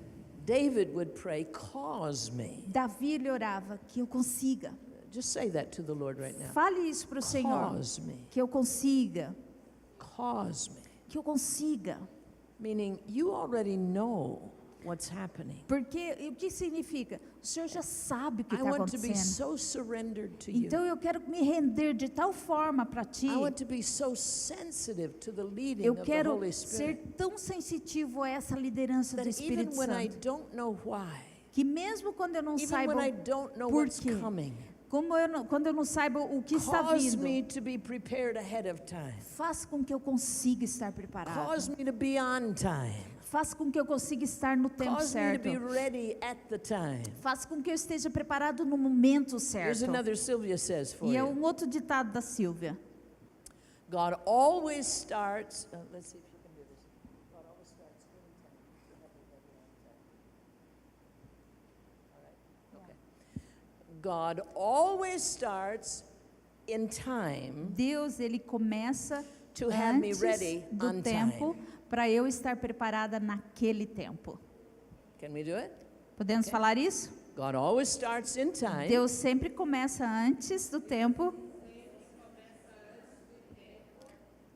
David would pray cause me. Davi ele orava, que eu consiga. Just say that to the Lord right now. Fale isso para o Senhor. Cause me. Que eu consiga. Cause me. Que eu consiga. Meaning you already know what's happening. Porque o que significa? O Senhor já sabe o que I está want to be acontecendo. so surrendered to you. Então eu quero me render de tal forma para Ti. I want to be so sensitive to the leading Eu of the quero Holy ser Spirit tão sensitivo a essa liderança do that even Espírito when I Santo. don't know why, Que mesmo quando eu não even saiba when I don't know por what's quê, coming, quando eu não saiba o que está cause vindo, me to be prepared ahead of time. faça com que eu consiga estar preparado. Cause me to be on time. Faça com que eu consiga estar no tempo Cause me to certo. be ready at the time. Faça com que eu esteja preparado no momento Here's certo. another Sylvia says for E é you. um outro ditado da Silvia. God always starts, let's see if you can do this. God always starts in time. You have to be ready on time. All right, okay. God always starts in time Deus, ele começa to have me antes ready do on tempo time. para eu estar preparada naquele tempo. Can we do it? Podemos falar isso? God always starts in time Deus sempre começa antes do tempo.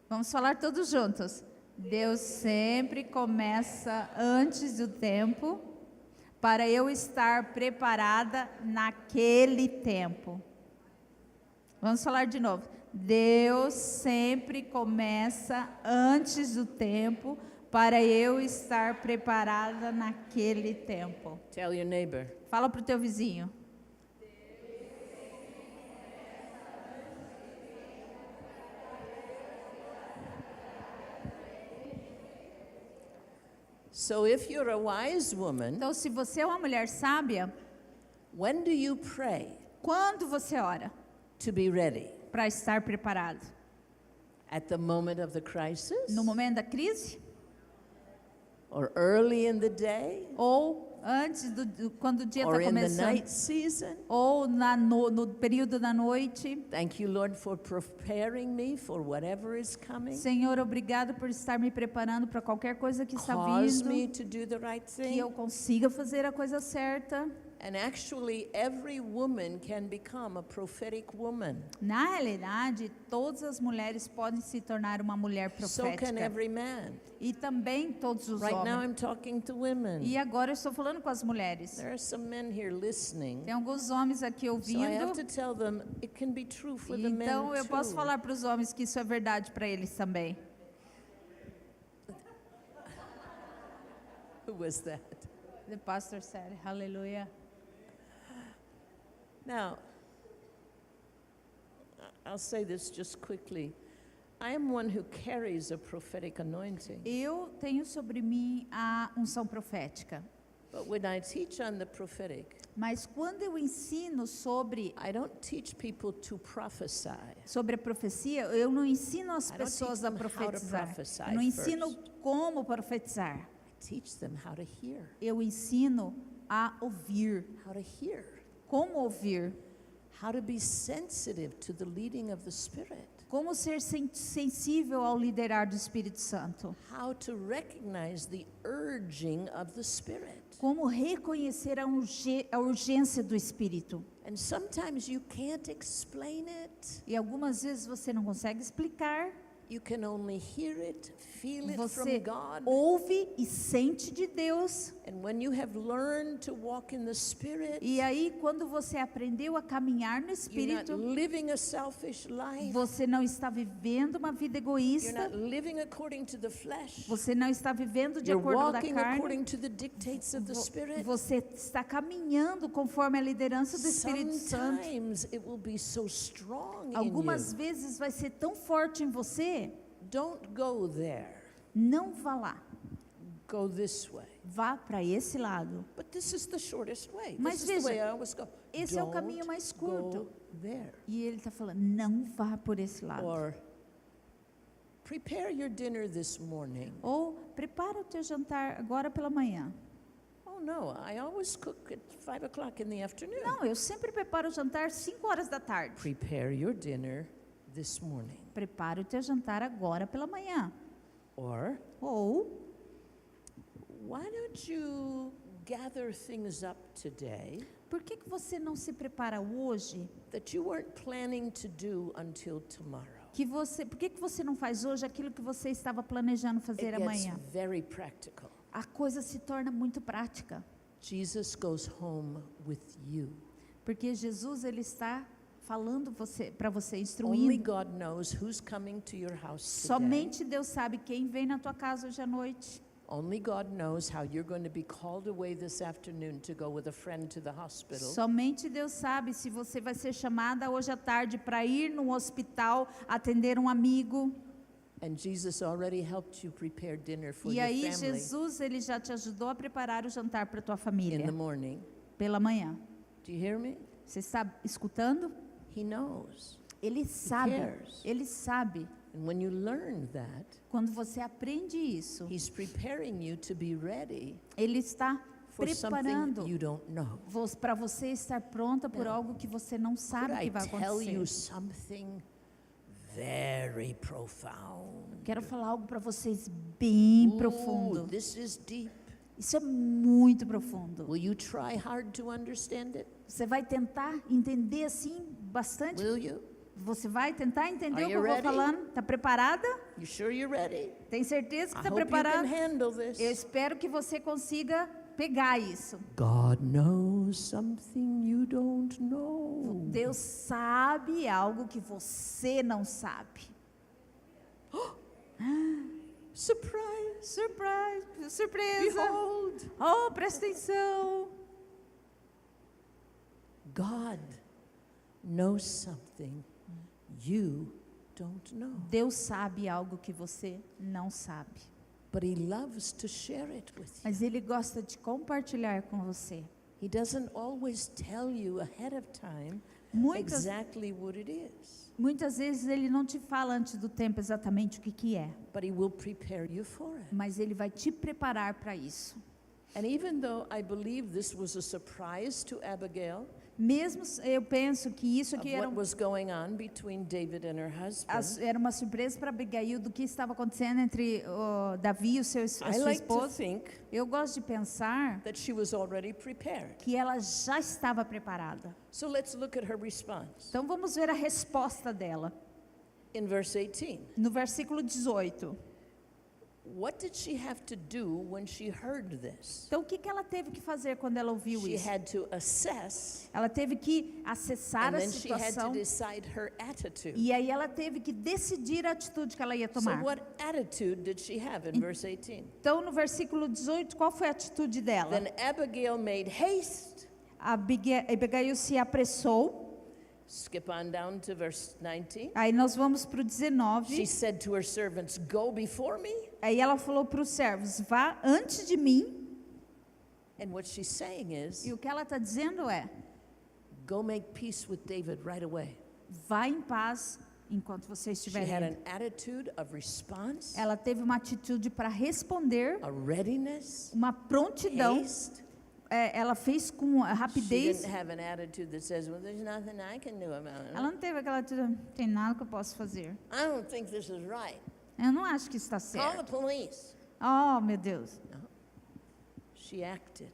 Vamos falar todos juntos. Deus sempre começa antes do tempo para eu estar preparada naquele tempo. Vamos falar de novo. Deus sempre começa antes do tempo para eu estar preparada naquele tempo. Tell your neighbor. Fala para o teu vizinho. So if you're a wise woman, Então, se você é uma mulher sábia, when do you pray quando você ora to be ready? para estar preparado? At the moment of the crisis? No momento da crise? Or early in the day? Ou antes quando o dia Or está in the começando? night season? Ou no período da noite? Thank you, Lord, for preparing me for whatever is coming. Senhor, obrigado por estar me preparando para qualquer coisa que está Cause me vindo, to do the right que thing. eu consiga fazer a coisa certa. And actually, every woman can become a prophetic woman. Na realidade, todas as mulheres podem se tornar uma mulher So can profética. every man. E também todos os Right now, homens. I'm talking to women. E agora eu estou falando com as mulheres. There are some men here listening. Tem alguns homens aqui So I have ouvindo. to tell them it can be true for the men Então eu posso too. falar para os homens que isso é verdade para eles também. Who was that? The pastor said, hallelujah. Now, I'll say this just quickly. I am one who carries a prophetic anointing. Eu tenho sobre mim a unção profética. But when I teach on the prophetic, Mas quando eu ensino sobre I don't teach people to prophesy. a profecia, eu não ensino as I don't pessoas teach a them how to profetizar. prophesy Eu não ensino first. como profetizar. I teach them how to hear. Eu ensino a ouvir. How to hear. Como ouvir? How to be sensitive to the leading of the Spirit. Como ser sensível ao liderar do Espírito Santo? How to recognize the urging of the Spirit. Como reconhecer a urgência do Espírito? And sometimes you can't explain it. E algumas vezes você não consegue explicar. You can only hear it, feel it Você from God. ouve e sente de Deus. And when you have learned to walk in the Spirit, E aí, quando você aprendeu a caminhar no you're not Espírito, living a selfish life. você não está vivendo uma vida You're egoísta. not living according to the flesh. Você não está vivendo de You're acordo da walking carne. according to the dictates of the Spirit. Você está caminhando conforme a liderança do Espírito Santo. Sometimes it will be so strong in Algumas you. vezes vai ser tão forte em você. Don't go there. Não vá lá. Go this way. Vá para esse lado. But this is the shortest way. Mas This is the way veja, I always go. esse é o Don't caminho mais curto. go there. E ele está falando, não vá por esse lado. Or prepare your dinner this morning. Ou prepara o teu jantar agora pela manhã. Oh no, I always cook at 5 o'clock in the afternoon. Não, eu sempre preparo o jantar 5 horas da tarde. Prepare your dinner this morning. Prepara o teu jantar agora pela manhã. Or Ou, why don't you gather things up today por que que você não se prepara hoje? that you weren't planning to do until tomorrow? Por que que você não faz hoje aquilo que você estava planejando fazer It gets amanhã? very practical. A coisa se torna muito prática. Jesus goes home with you. Porque Jesus, ele está falando para você, Only instruindo. God knows who's coming to your house today. Somente Deus sabe quem vem na tua casa hoje à noite. Only God knows how you're going to be called away this afternoon to go with a friend to the hospital. Somente Deus sabe se você vai ser chamada hoje à tarde para ir no hospital atender um amigo. And Jesus already helped you prepare dinner for E your aí family Jesus, ele já te ajudou a preparar o jantar para tua in the família morning. pela manhã. Do you hear me? Você está escutando? He knows. Ele sabe. cares. Ele sabe. And when you learn that, Quando você aprende isso, He's preparing you to be ready ele está for something preparando you don't know. para você estar pronta por Now, algo que você não sabe Could que I vai tell you acontecer. something very profound? Quero falar algo para vocês bem Ooh, profundo. this is deep. Isso é muito profundo. Will you try hard to understand it? Você vai tentar entender assim bastante? Will you? Você vai tentar entender Are o que you eu vou ready? falando? Está preparada? You sure you're ready? Tem certeza que I está hope you can preparada? handle this. Eu espero que você consiga pegar isso. God knows something you don't know. Deus sabe algo que você não sabe. Surprise! Surprise, surpresa. Behold! Oh, presta atenção. God knows something you don't know. Deus sabe algo que você não sabe. But He loves to share it with you. Mas Ele gosta de compartilhar com você. He doesn't always tell you ahead of time Muitas, exactly what it is, muitas vezes Ele não te fala antes do tempo exatamente o que é. but He will prepare you for it. Mas Ele vai te preparar para isso. And even though I believe this was a surprise to Abigail, Mesmo eu penso que isso of aqui era, what was going on between David and her husband, era uma surpresa para Abigail do que estava acontecendo entre Davi e a I sua like to esposa. think Eu gosto de pensar that she was already prepared. que ela já estava preparada. So let's look at her response. Então vamos ver a resposta dela. In verse 18, No versículo 18. what did she have to do when she heard this? Então o que ela teve que fazer quando ela ouviu She isso? had to assess, Ela teve que acessar and a then she had to situação decide her attitude. e aí ela teve que decidir a atitude que ela ia So tomar. what attitude did she have in verse 18? Então no versículo 18, qual foi a atitude dela? Then Abigail made haste. Abigail se apressou. Skip on down to verse 19. Aí nós vamos para o She 19. said to her servants, "Go before me." Aí ela falou para os servos, vá antes de mim. And what she's saying is, E o que ela está dizendo é, go make peace with David right away. vá em paz enquanto você She estiver had indo. an attitude of response, Ela teve uma atitude para responder, a readiness, uma prontidão. haste. Ela fez com She rapidez. didn't have an attitude that says, "Well, there's nothing I can do about it. Ela não teve aquela atitude, não tem nada que eu possa fazer. I don't think this is right. Eu não acho que está Call the certo. police." Oh, meu Deus. She acted.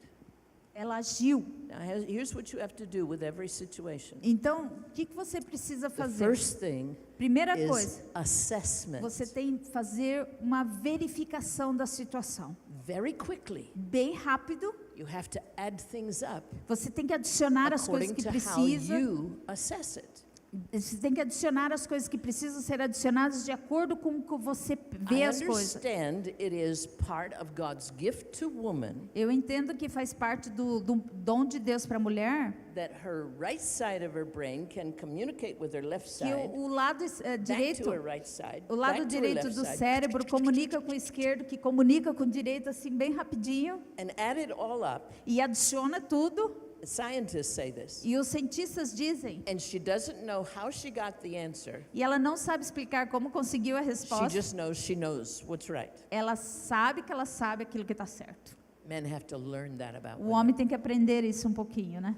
ela agiu. Now, here's what you have to do with every situation. Então, o que você precisa The fazer? first thing Primeira is coisa, assessment. você tem que fazer uma verificação da situação. Very quickly, Bem rápido, you have to add things up você tem que adicionar as coisas according que to how precisa. you assess it. Você tem que adicionar as coisas que precisam ser adicionadas de acordo com o que você vê I as coisas. understand it is part of God's gift to woman Eu entendo que faz parte do dom de Deus para a mulher, that her right side of her brain can communicate with her left que side, o lado back direito, to her right side, o lado back to her direito left do side, cérebro comunica com o esquerdo, que comunica com o direito assim bem rapidinho and add it all up. e adiciona tudo. Scientists say this. E os cientistas dizem, And she doesn't know how she got the answer. e ela não sabe explicar como conseguiu a She resposta. just knows she knows what's right. Ela sabe que ela sabe aquilo que está certo. Men have to learn that about O women. homem tem que aprender isso um pouquinho, né?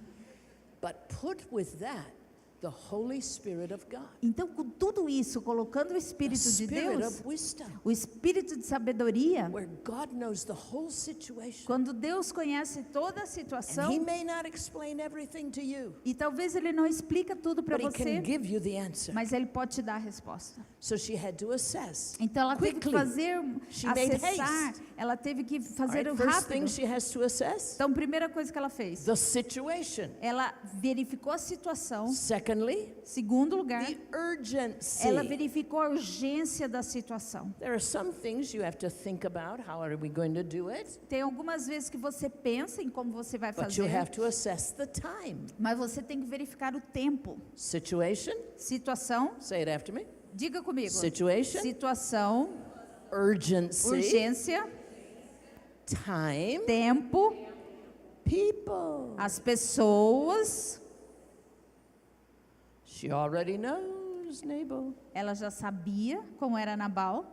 But put with that the Holy Spirit of God. Então, com tudo isso, colocando o The Espírito de Spirit Deus, of wisdom. o Espírito de sabedoria, Where God knows the whole situation. quando Deus conhece toda a And He situação, may not explain everything to you, e talvez Ele não explica tudo para but He você, can give you the answer. mas Ele pode te dar a resposta. So she had to assess. Então, ela teve que Quickly. fazer, She made acessar, haste. ela teve que All fazer right, o first thing rápido. she has to assess Então, primeira coisa que ela fez, the situation. ela verificou a situação. Secondly, Segundo lugar, the urgency. ela verificou a urgência da situação. There are some things you have to think about. How are we going to do it? Tem algumas vezes que você pensa em como você vai But you fazer, have to assess the time. mas você tem que verificar o tempo. Situation. Situação, Say it after me. diga comigo. Situation. Situação, Urgency. urgência, Time. tempo, People. as pessoas. She already knows Nabal. Ela já sabia como era Nabal,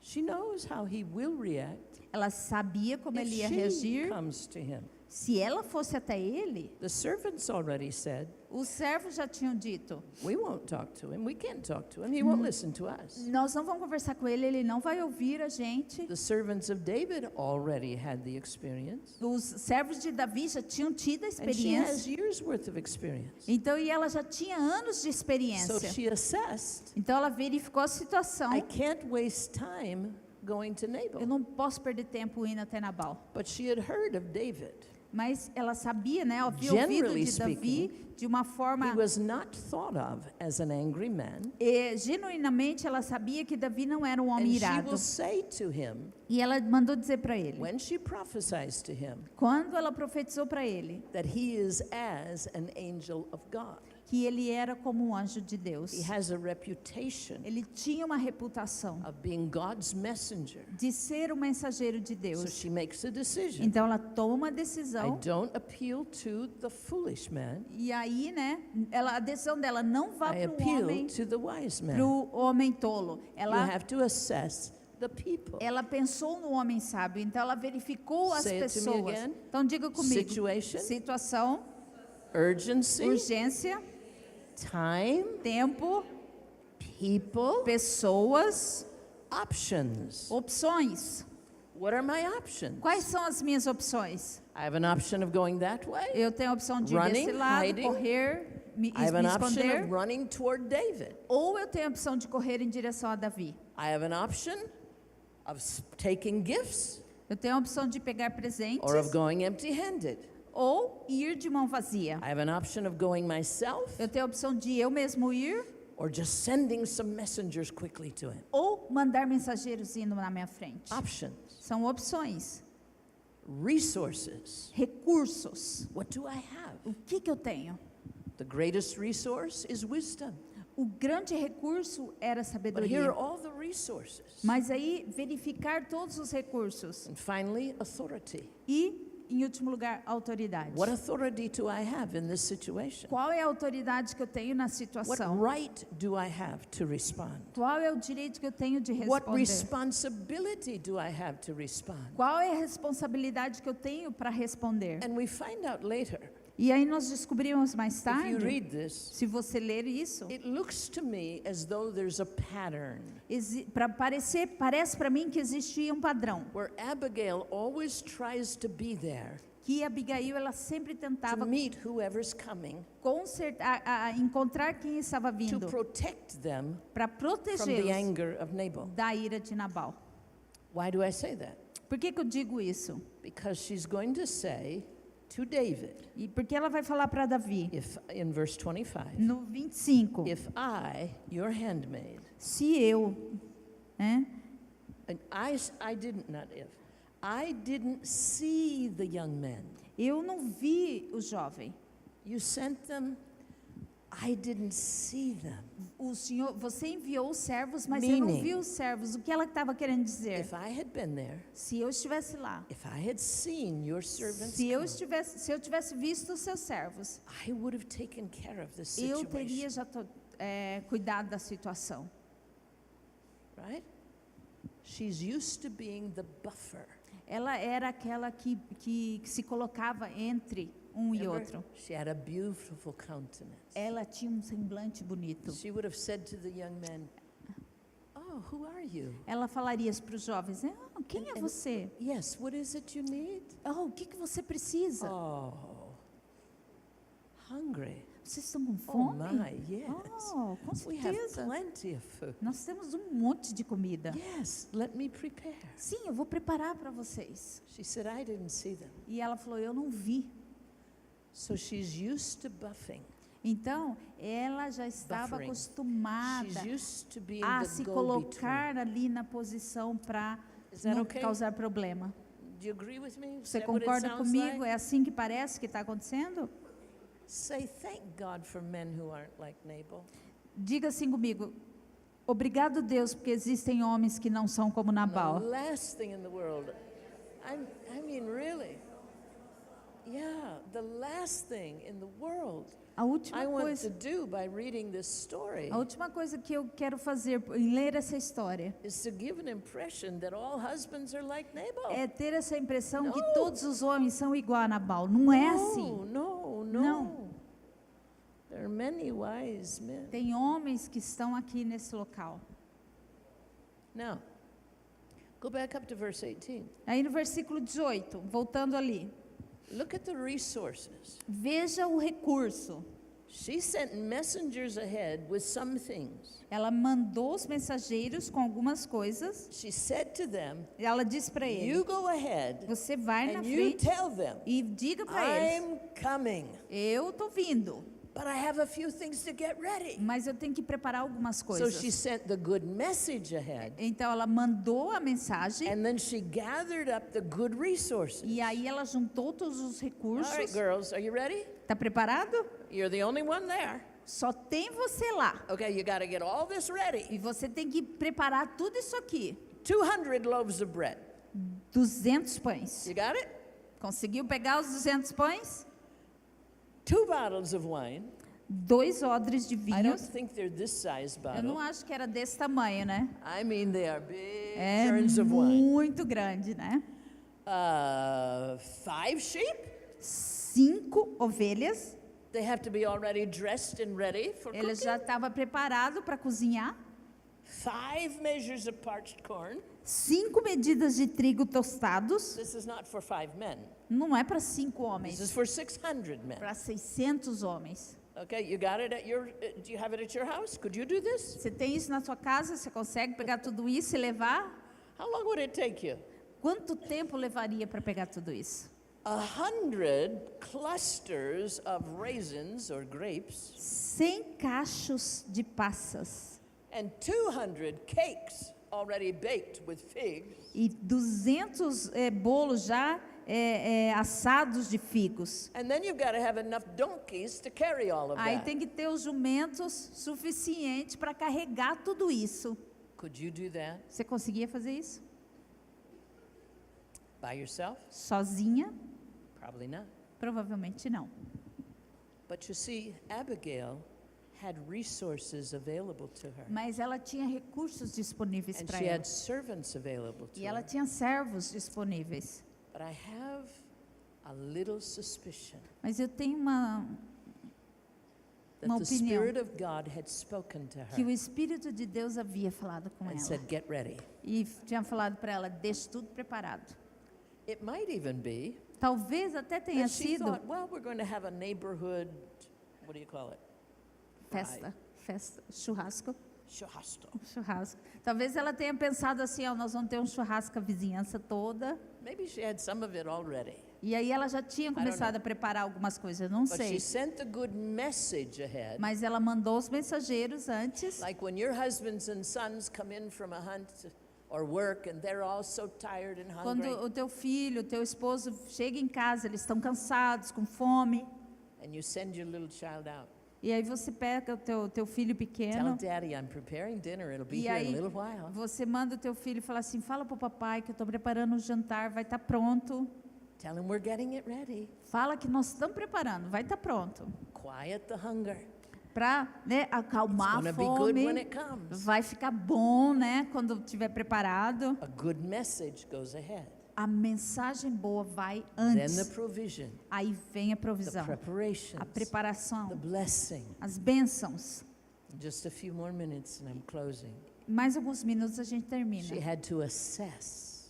She knows how he will react ela sabia como if ele ia she reagir. comes to him. Se ela fosse até ele, The servants already said, os servos já tinham dito: we won't talk to him. We can't talk to him. He won't listen to us. nós não vamos conversar com ele, ele não vai ouvir a gente. The servants of David already had the experience. Os servos de Davi já tinham tido a And she experiência. has years worth of experience. Então, e ela já tinha anos de So experiência. she assessed, Então, ela verificou a situação. I can't waste time going to Eu Nabal. não posso perder tempo indo até Nabal. But she had heard of David. Mas ela sabia, né? Havia ouvido Generally de Davi de uma forma. He was not thought of as an angry man. Genuinamente, ela sabia que Davi não era um homem And she irado. will say to him, E ela mandou dizer para ele, when she prophesies to him, quando ela profetizou para ele, that he is as an angel of God. que ele era como um anjo de Deus. He has a reputation Ele tinha uma reputação of being God's messenger. de ser um mensageiro de So Deus. she makes a decision. Então ela toma uma I decisão. don't appeal to the foolish man. E aí, né, a decisão dela não vai I para o homem, appeal to the wise man. tolo. You have to assess the people. Ela pensou no homem sábio, então ela verificou as Say it to me pessoas. again. Então diga comigo. Situation. Situação, Urgency, urgência, time, tempo, people, pessoas, options. opções. What are my options? Quais são as minhas opções? I have an option of going that way. Eu tenho a opção de ir Running, desse lado, hiding. correr, me I have an option esconder, of running toward David. ou eu tenho a opção de correr em direção a Davi. I have an option of taking gifts Eu tenho a opção de pegar presentes or of going empty-handed. ou ir de mão vazia. I have an option of going myself Eu tenho a opção de eu mesmo ir or just sending some messengers quickly to him. ou mandar mensageiros indo na minha frente. Options, São opções, resources. recursos. What do I have? O que eu tenho? The greatest resource is wisdom. O grande recurso era a But here are sabedoria. all the resources. Mas aí, verificar todos os recursos. And finally, authority. E, em último lugar, autoridade. What authority do I have in this situation? Qual é a autoridade que eu tenho na What situação? right do I have to respond? Qual é o direito que eu tenho de What responder? responsibility do I have to respond? Qual é a responsabilidade que eu tenho para responder? And we find out later, E aí nós descobrimos mais if you tarde, read this, se você ler isso, it looks to me as though there's a pattern parece para mim que existia um padrão. where Abigail always tries to be there que Abigail ela sempre to tentava meet whoever's coming, encontrar quem estava to vindo protect them para from the protegê-los anger of Nabal. da ira de Nabal. Why do I say that? Por que eu digo isso? Because she's going to say to David, E porque ela vai falar para Davi, in verse 25, no 25, if I, your handmaid, se eu, né, and I didn't see the young men. eu não vi o jovem. You sent them, I didn't see them. O Senhor, você enviou os servos, mas eu não Meaning, vi os servos. O que ela estava querendo dizer? If I had been there, Se eu estivesse lá, if I had seen your servants se eu come, tivesse visto os seus servos, I would have taken care of the eu teria situation. já cuidado da situação. Right? She's used to being the buffer. Ela era aquela que se colocava entre um e Remember? outro. She had a beautiful countenance. Ela tinha um semblante bonito. She would have said to the young men, "Oh, who are you?" Ela falaria para os jovens, quem é And- você? Yes, what is it you need? Oh, o que você precisa? Oh, hungry. Vocês estão com Oh fome? my, yes. Oh, com We have certeza. plenty of food. Nós temos um monte de comida. Yes, let me prepare. Sim, eu vou preparar para vocês. She said, I didn't see them. E ela falou, eu não vi. So she's used to buffing. Então, ela já estava Buffering. acostumada She's used to being a the se go-between. colocar ali na posição para Is that não okay? causar problema. Do you agree with me? Is Você that what it concorda sounds comigo? like? É assim que parece que está acontecendo? Say, thank God for men who aren't like Nabal. Diga assim comigo. Obrigado, Deus, porque existem homens que não são como The Nabal. last thing in the world. I mean, really. Yeah, the last thing in the world A última I want to coisa, do by reading this story a última coisa que eu quero fazer em ler essa história is to give an impression that all husbands are like Nabal. é ter essa impressão que Não. todos os homens são igual a Nabal. Não é assim. No. Não. There are many wise men. Tem homens que estão aqui nesse local. Now, go back up to verse 18. Aí no versículo 18, voltando ali. Look at the resources. Veja o recurso. She sent messengers ahead with some things. Ela mandou os mensageiros com algumas coisas. She said to them, E ela disse para ele: you go ahead você vai na and you frente tell them, e diga para eles: I'm coming, eu tô vindo, but I have a few things to get ready. mas eu tenho que preparar algumas So coisas. she sent the good message ahead, Então ela mandou a mensagem and then she gathered up the good resources. e aí ela juntou todos os All recursos. right, girls, are you ready? Tá preparado? You're the only one there. Só tem você lá. Okay, you got to get all this ready. E você tem que preparar tudo isso aqui. 200 loaves of bread. 200 pães. You got it? Conseguiu pegar os 200 pães? 2 bottles of wine. 2 odres de I don't vinho. think they're this size Eu não bottle. acho que era desse tamanho, né? I mean, they are big É churns of wine. muito grande, né? 5 sheep. 5 ovelhas. They have to be already dressed and ready for Ele cooking. já estava preparado para cozinhar. 5 measures of parched corn. 5 medidas de trigo tostados. This is not for 5 men. Não é para 5 This homens, is for 600 men. para 600 homens. Okay, you got it at your, do you have it at your house? Could you do this? Você tem isso na sua casa? Você consegue pegar tudo isso e levar? How long would it take you? Quanto tempo levaria para pegar tudo isso? 100 clusters of raisins or grapes 100 cachos de passas and 200 cakes already baked with figs. e 200 bolos já assados de figos. And then you've got to have enough donkeys to carry all of Aí that. tem que ter os jumentos suficientes para carregar tudo isso. Could you do that Você conseguia fazer isso? by yourself? Sozinha? Probably not. Provavelmente não. But you see, Abigail had resources available to her. Mas ela tinha recursos disponíveis And para she ela. had servants available to E ela her. tinha servos disponíveis. But I have a little suspicion Mas eu tenho uma that the opinião. Spirit of God had spoken to que o her Espírito de Deus havia falado com and ela. said, get ready. E tinha falado para ela, deixe tudo preparado. It might even be Talvez até tenha And she sido thought, well, we're going to have a neighborhood, what do you call it? festa, churrasco. Churrasco. Churrasco. Talvez ela tenha pensado assim, ó, nós vamos ter um churrasco com a vizinhança toda. Maybe she had some of it already. E aí ela já tinha começado a preparar algumas coisas, eu não But she sei. sent the good message ahead. Mas ela mandou os mensageiros antes. Like when your husbands and sons come in from a hunt or work and they're all so tired and Quando hungry. o teu filho, o teu esposo chega em casa, eles estão cansados, com fome. And you send your little child out. E aí você pega o teu filho Tell pequeno. daddy I'm preparing dinner. It'll be E here in a aí little while. você manda o teu filho e fala assim, fala pro papai que eu estou preparando o jantar, vai estar pronto. Tell him we're getting it ready. Fala que nós estamos preparando, vai estar pronto. Quiet the hunger. Para, né, acalmar It's a gonna be good when fome. it comes. Vai ficar bom, né, quando estiver preparado. A good message goes ahead. A mensagem boa vai Then the antes. provision, Aí vem a the provisão, a preparations, the preparação, blessing. as bênçãos. Just a few more minutes and I'm closing. Mais alguns minutos a gente She termina. had to assess,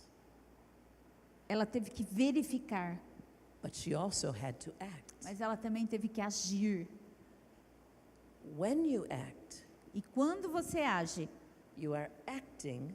Ela teve que verificar, but she also had to act. mas ela também teve que agir. When you act, E quando você age, you are acting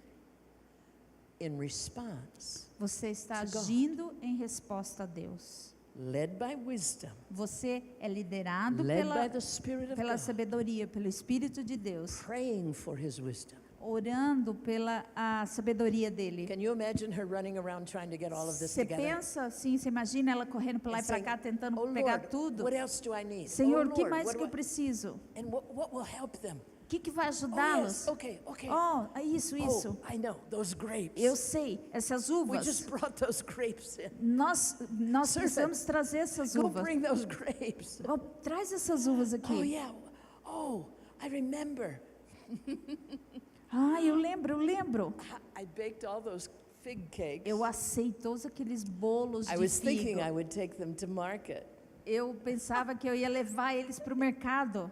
in response, você está To God. agindo em resposta a Deus. led by wisdom, Você é liderado led by pela, the Spirit of pela God, sabedoria, pelo Espírito de Deus, praying for His wisdom. orando pela a sabedoria dele. Can you imagine her running around trying to get all of this Você together? pensa assim, você imagina ela correndo para lá And e para saying, cá, tentando "Oh pegar Lord, tudo. what else do I need? Senhor, oh o que Lord, mais what que eu do I-" preciso? And what will help them? O que vai Oh, yes, ajudá-los? okay, okay. Oh, é isso. Oh, I know, those grapes. Eu sei, essas We uvas. just brought those grapes in. Nós Servant, precisamos trazer essas Go uvas. bring those grapes. Oh, traz essas uvas Oh, aqui. yeah. Oh, I remember. Ah, eu lembro. I baked all those fig cakes. Eu assei todos aqueles bolos I de was thinking figo. I would take them to market. Eu pensava que eu ia levar eles para o mercado.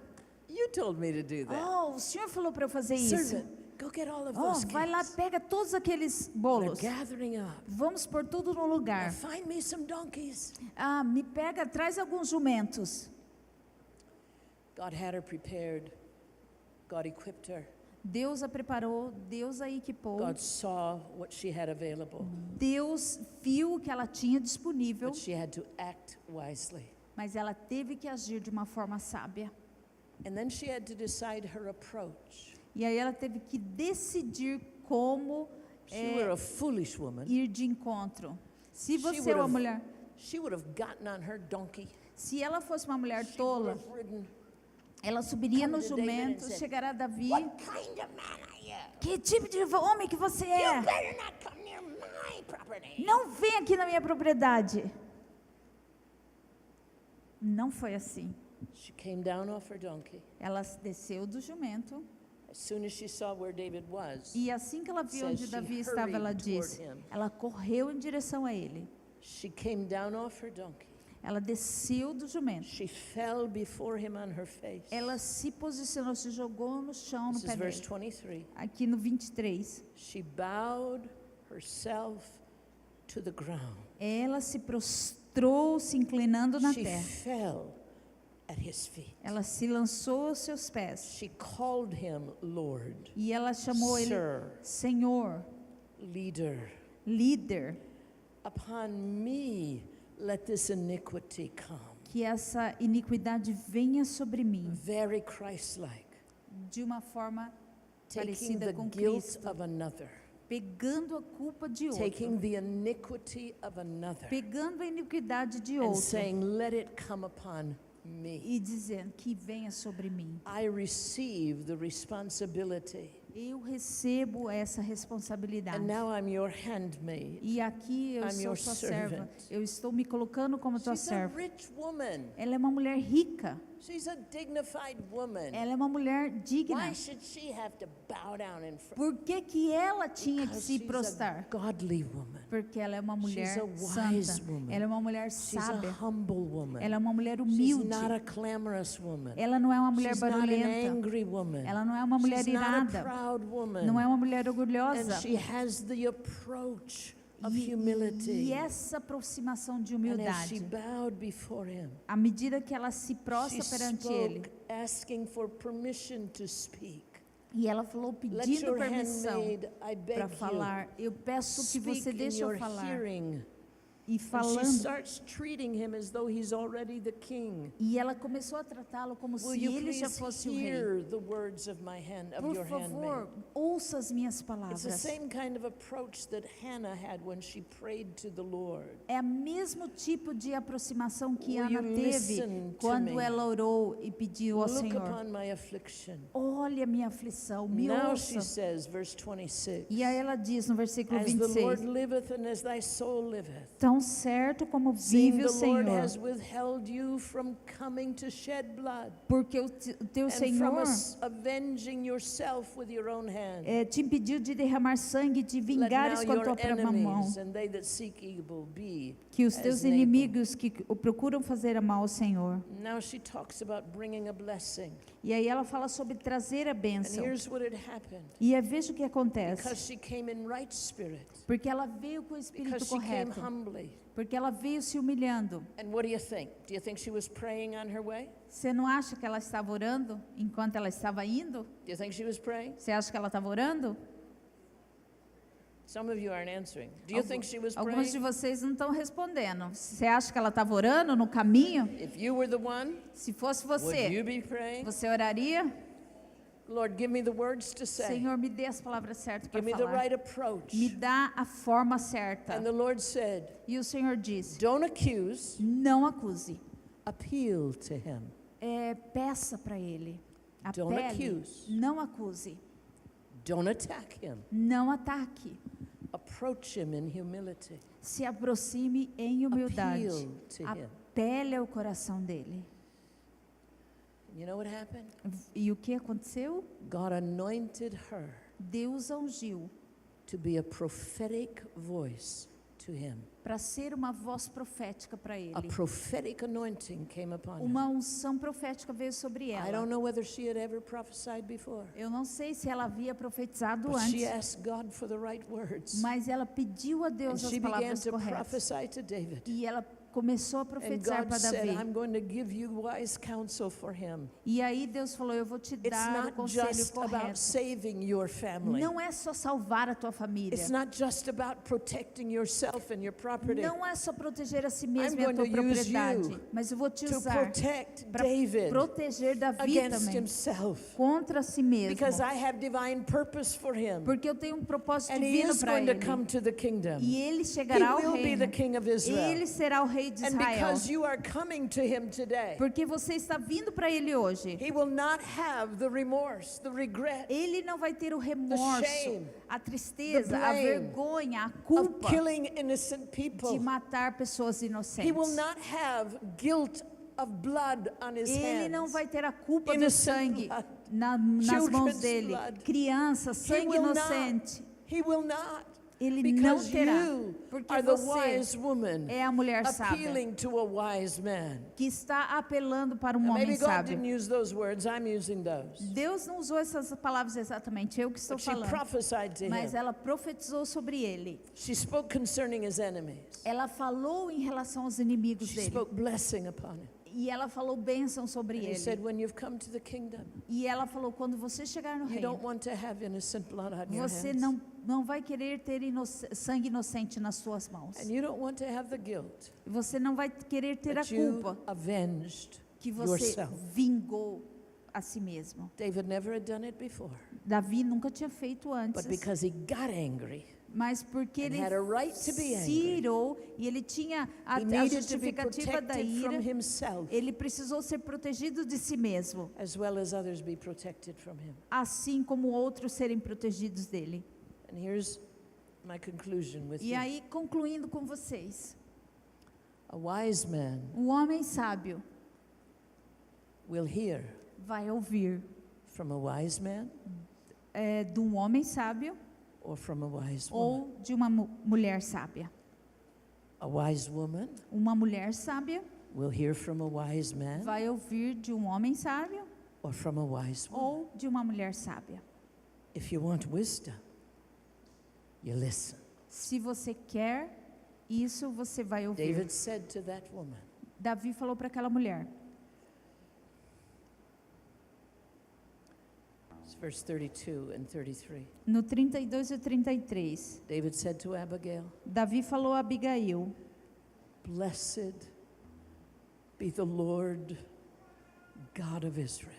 You told me to do that. Oh, o senhor falou para eu fazer isso. Servant, go get all of Oh, those vai lá, cakes. pega todos aqueles They're bolos. gathering up. Vamos pôr tudo no Now lugar. find me some donkeys. Ah, me pega, traz alguns jumentos. God had her prepared. God equipped her. Deus a preparou, Deus a equipou. God saw what she had available. Deus viu o que ela tinha disponível, But she had to act wisely. mas ela teve que agir de uma forma sábia. And then she had to decide her approach. E aí ela teve que decidir como She were a foolish woman. ir de encontro. Se She você would é uma have- mulher, She would have gotten on her donkey. se ela fosse uma mulher She would tola, have ridden. ela subiria Come no to David and jumento, said, chegará a Davi. What kind of man are you? Que tipo de homem que você é? You better not come near my property. Não vem aqui na minha propriedade. Não foi assim. She came down off her donkey. Ela desceu do jumento As soon as she saw where David was, e assim que ela viu Says onde she Davi estava, ela hurried toward disse, him. ela correu em direção a ele. she came down off her donkey. Ela desceu do jumento. She fell before him on her face. Ela se posicionou, se jogou no chão, no This is pé verse dele. 23. Aqui no 23. She bowed herself to the ground. Ela se prostrou, se inclinando na She terra. fell at his feet. Ela se lançou aos seus pés. She called him Lord, E ela chamou ele Sir, Senhor, Leader. líder. Upon me let this iniquity come. Que essa iniquidade venha sobre mim. Very Christ-like. De uma forma Taking parecida the com guilt Cristo. of another. Pegando a culpa de Taking outro. the iniquity of another. Pegando a iniquidade de And outro. saying, let it come upon me. E dizendo que venha sobre mim. I receive the responsibility. Eu recebo essa responsabilidade. And now I'm your handmaid. E aqui eu I'm sou your sua serva. servant. Eu estou me colocando como tua She's a serva. rich woman. Ela é uma mulher rica. She's a dignified woman. Ela é uma mulher digna. Why should she have to bow down in front? Por que que ela tinha que Because se she's a prostrar? godly woman. Porque ela é uma mulher She's a wise santa. woman. Ela é uma mulher She's a sábia. humble woman. Ela é uma mulher She's humilde. not a clamorous woman. Ela não é uma mulher She's not an barulhenta. angry woman. Ela não é uma mulher She's not a irada. proud woman. Não é uma mulher And orgulhosa. she has the approach of E humility. essa aproximação de And as she humildade, bowed before him, à medida que ela se she prostra perante ele, spoke, asking for permission to speak. e ela falou Let pedindo your permissão handmaid, I beg para you, falar. Eu peço que speak você in deixe eu your falar. hearing. E And she falando, starts treating him as though he's already the king. e ela começou a tratá-lo como Will se you ele já please fosse o rei. hear the words of my hand, of Por your favor, handmaid? ouça as minhas It's the palavras. same kind of approach that Hannah had when she prayed to the Lord. É o mesmo tipo de aproximação que Will Ana you teve listen to quando me? ela orou e pediu ao Look Senhor: upon my affliction. olha a minha aflição, me Now she ouça. says, verse 26, E aí ela diz no versículo as the Lord 26: liveth and as thy soul liveth, tão certo como seeing vive o the Lord Senhor, has withheld you from coming to shed blood, porque o teu and from Senhor avenging yourself with your own hand. te impediu de derramar sangue, de Let vingares now com a your tua própria mão. enemies and they that seek evil be Que os as teus Nabal. inimigos que o procuram fazer mal ao Senhor. Now she talks about bringing a blessing. E aí ela fala sobre trazer a And bênção. here's what had happened. E veja o que acontece. Because she came in right spirit, Porque ela veio com o espírito because she came correto. humbly. Porque ela veio se humilhando. And what do you think? Do you think she was praying on her way? Você não acha que ela estava orando enquanto ela estava indo? Do you think she was praying? Você acha que ela estava orando? Some of you aren't answering. Do you think she was Alguns de praying? vocês não estão respondendo. Você acha que ela estava orando no caminho? If you were the one, Se fosse would você, you be praying? você oraria? Lord, give me the words to say. Senhor, me dê as palavras certas para Give me the falar. right approach. Me dá a forma certa. And the Lord said, E o Senhor disse: don't accuse, não acuse. appeal to him. Peça para ele. Don't Apele. accuse. Não acuse. Don't attack him. Não ataque. Approach him in humility. Se aproxime em humildade. Appeal to him. Apele ao coração dele. You know what happened? E o que aconteceu? God anointed her Deus a ungiu to be a prophetic voice to him. para ser uma voz profética para A ele. prophetic anointing came upon her. Uma unção profética veio sobre I don't ela. know whether she had ever prophesied before, Eu não sei se ela havia profetizado but she antes, asked God for the right words. mas ela pediu a And Deus as she began palavras to corretas. prophesy to David. E ela começou a And profetizar God para said, Davi. I'm going to give you wise counsel for him. E aí Deus falou: eu vou te It's dar o not conselho just about correto. saving your family. Não é só salvar a tua família. It's not just about protecting yourself and your property. Não é só proteger a si mesmo I'm e a tua going to use propriedade, you mas eu vou te To usar protect para David proteger Davi against também, himself. contra si mesmo. Because I have divine purpose for him. Porque eu tenho um propósito And he divino is para going to ele. come to the kingdom. E ele He chegará ao will be the reino. king of Israel. Ele será o rei de And Israel. because you are coming to him today, Porque você está vindo para ele hoje. he will not have the remorse, the regret Ele não vai ter o remorso, shame, a tristeza, the a blame vergonha, a of culpa killing innocent de people. matar pessoas He will inocentes. not have guilt of blood on his Ele não hands. vai ter a culpa do Innocent sangue blood. nas mãos Children's dele. blood. Criança, He sangue will inocente. not. He will not. Ele não Because terá. you Porque are the você wise woman é a mulher sábia appealing to a wise man. que está apelando para um Now, homem maybe God sábio. didn't use those words. I'm using those. Deus não usou essas palavras exatamente, eu que estou But she falando. prophesied to Mas him. ela profetizou sobre ele. She spoke concerning his enemies. Ela falou em relação aos inimigos She dele. spoke blessing upon him. E ela falou bênção sobre And he said, ele. when you've come to the kingdom, E ela falou: quando você chegar no you reino, don't want to have innocent blood on your você hands. não vai querer ter sangue inocente nas suas mãos. And you don't want to have the guilt Você não vai querer ter a that you culpa avenged que você yourself. vingou a si mesmo. David never had done it before. Davi nunca tinha feito antes. But because he got angry, Mas porque and ele had a right to be se angry, irou e ele tinha a he needed to be justificativa da protected from ira, himself, ele precisou ser protegido de si mesmo, as well as others be protected from him. assim como outros serem protegidos dele. And here's my conclusion with E you. aí, concluindo com vocês, A wise man um homem sábio will hear vai ouvir from a wise man de um homem sábio or from a wise woman. ou de uma mulher sábia. A wise woman Uma mulher sábia will hear from a wise man vai ouvir de um homem sábio or from a wise woman. ou de uma mulher sábia. If you want wisdom, you listen. Se você quer isso, você vai ouvir. David said to that woman, Davi falou para aquela mulher. it's verse 32 and 33. No 32 e 33, David said to Abigail, Davi falou a Abigail: blessed be the Lord God of Israel.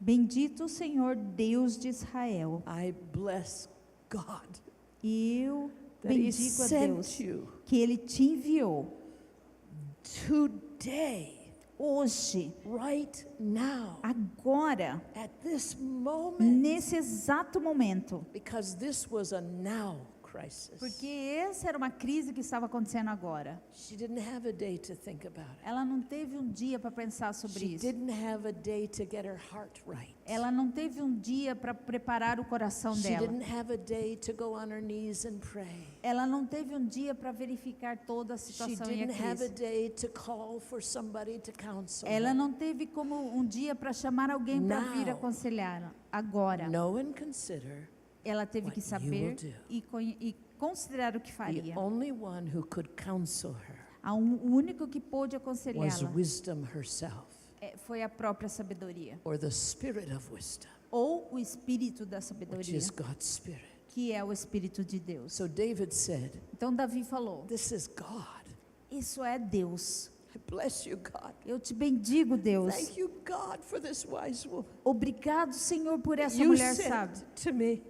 Bendito o Senhor Deus de Israel. I bless God Eu that He bendigo a Deus sent you que Ele te enviou today, hoje, right now, agora, at this moment, nesse exato momento. because this was a now crisis. Porque essa era uma crise que estava acontecendo agora. She didn't have a day to think about it. Ela não teve um dia para pensar sobre She isso. didn't have a day to get her heart right. Ela não teve um dia para preparar o coração She dela. didn't have a day to go on her knees and pray. Ela não teve um dia para verificar toda a She situação e a didn't have a crise. day to call for somebody to counsel Ela her. não teve como um dia para chamar alguém para vir Now. aconselhar. Agora, Know and consider ela teve what que you saber will do. e considerar o que the faria. only one who could counsel her O único que pôde was aconselhá-la wisdom herself, foi a própria sabedoria, or the spirit of wisdom, ou o espírito da which sabedoria, is God's spirit. que é o espírito de Deus. So David said, Então Davi falou: this is God. isso é Deus. I bless you, God. Eu te bendigo, Deus. Thank you, God, for this wise woman. Obrigado, Senhor, por essa You mulher sent sábia to me.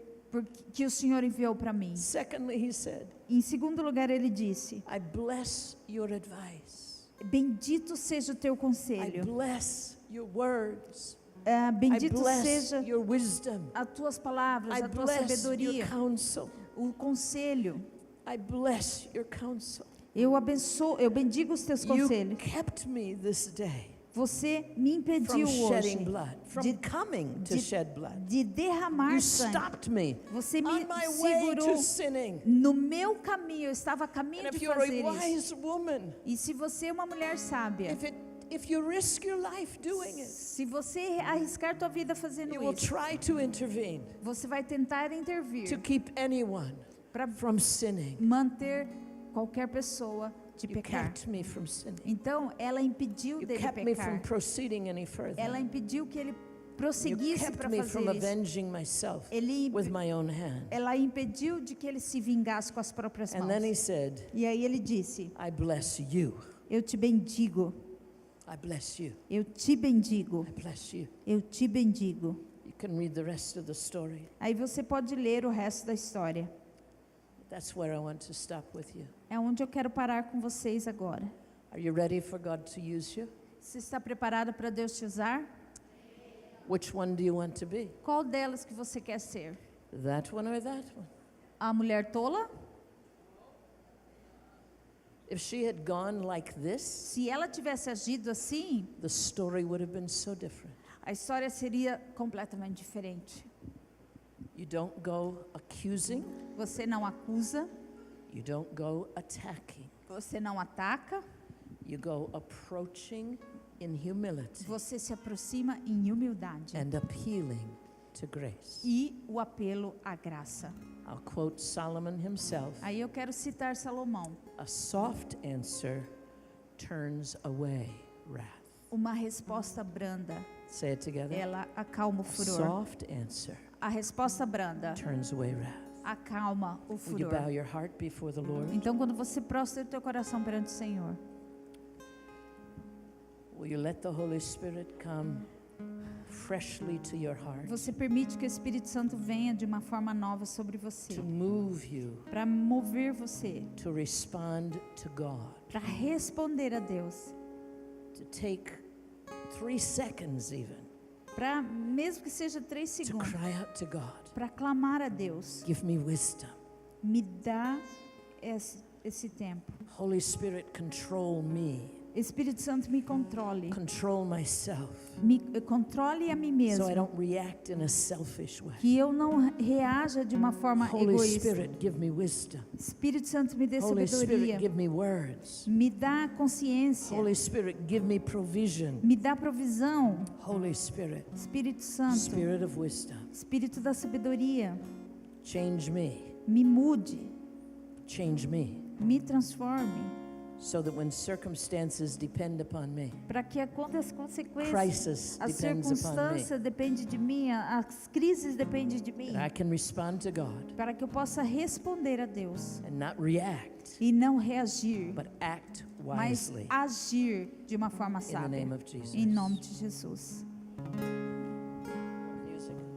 que o Senhor enviou para mim. Secondly, he said, Em segundo lugar, ele disse: I bless your advice. bendito seja o teu I conselho. bless your words. I Bendito bless seja your wisdom. as tuas palavras, I a tua bless your sabedoria, counsel. o conselho. I bless your counsel. Eu abençoo, eu bendigo os teus You conselhos. kept me this day Você me from impediu shedding hoje blood, from de- coming to de- shed blood. de derramar You sangue. stopped me Você me on my way segurou to sinning. no meu caminho. Eu estava a caminho And if de you're fazer a isso. wise woman, E se você é uma mulher sábia, if you risk your life doing it, se você arriscar tua vida fazendo you will isso, try to intervene você vai tentar to intervir keep anyone para from sinning. manter qualquer pessoa de You pecar. kept me from sinning. Então, ela impediu You dele kept me from pecar. proceeding any further. Ela impediu que ele You prosseguisse kept para me fazer from isso. avenging myself Ele, with my own hand. ela impediu de que ele se vingasse com as próprias And then he mãos. said, E aí ele disse: I bless you. eu te bendigo, I bless you. eu te bendigo, I bless you. eu te bendigo. You can read the rest of the story. Aí você pode ler o resto da história. That's where I want to stop with you. É onde eu quero parar com vocês agora. Are you ready for God to use you? Você está preparado para Deus te usar? Which one do you want to be? Qual delas que você quer ser? That one or that one? A mulher tola? If she had gone like this, Se ela tivesse agido assim, the story would have been so different. a história seria completamente diferente. You don't go accusing, Você não acusa, you don't go attacking. você não ataca, You go approaching in humility você se aproxima em humildade. and appealing to grace. E o apelo à graça. I'll quote Solomon himself. Aí eu quero citar Salomão. A soft answer turns away wrath. Uma resposta branda, Say it together. ela acalma o A furor. soft answer A resposta branda turns away wrath. acalma o Will you furor. bow your heart before the Lord? Então, quando você prostra o teu coração perante o Senhor, Will you let the Holy Spirit come freshly to your heart você permite que o Espírito Santo venha de uma forma nova sobre você, to move you para mover você, to respond to God, para responder a Deus, to take 3 seconds even para, mesmo que seja 3 to segundos, cry out to God, para clamar a Deus. give me wisdom. Me dá esse tempo. Holy Spirit, control me, Espírito Santo, me controle. control myself, Me controle a mim so I mesmo. don't react in a selfish way. Que eu não reaja de uma forma Holy egoísta. Spirit, give me wisdom. Espírito Santo, me dê Holy Spirit, sabedoria. give me words. Me dá consciência. Holy Spirit, give me provision. Me dá provisão. Holy Spirit, Espírito Santo, Spirit of wisdom, Espírito da sabedoria, change me, me mude, change me me transforme, so that when circumstances depend upon me, para que quando as consequências, crisis a depends upon me, circunstância depende de mim, as crises dependem de mim, that I can respond to God para que eu possa responder a Deus and not react, e não reagir, but act mas wisely agir de uma forma in the sábia. name of Jesus. Em nome de Jesus.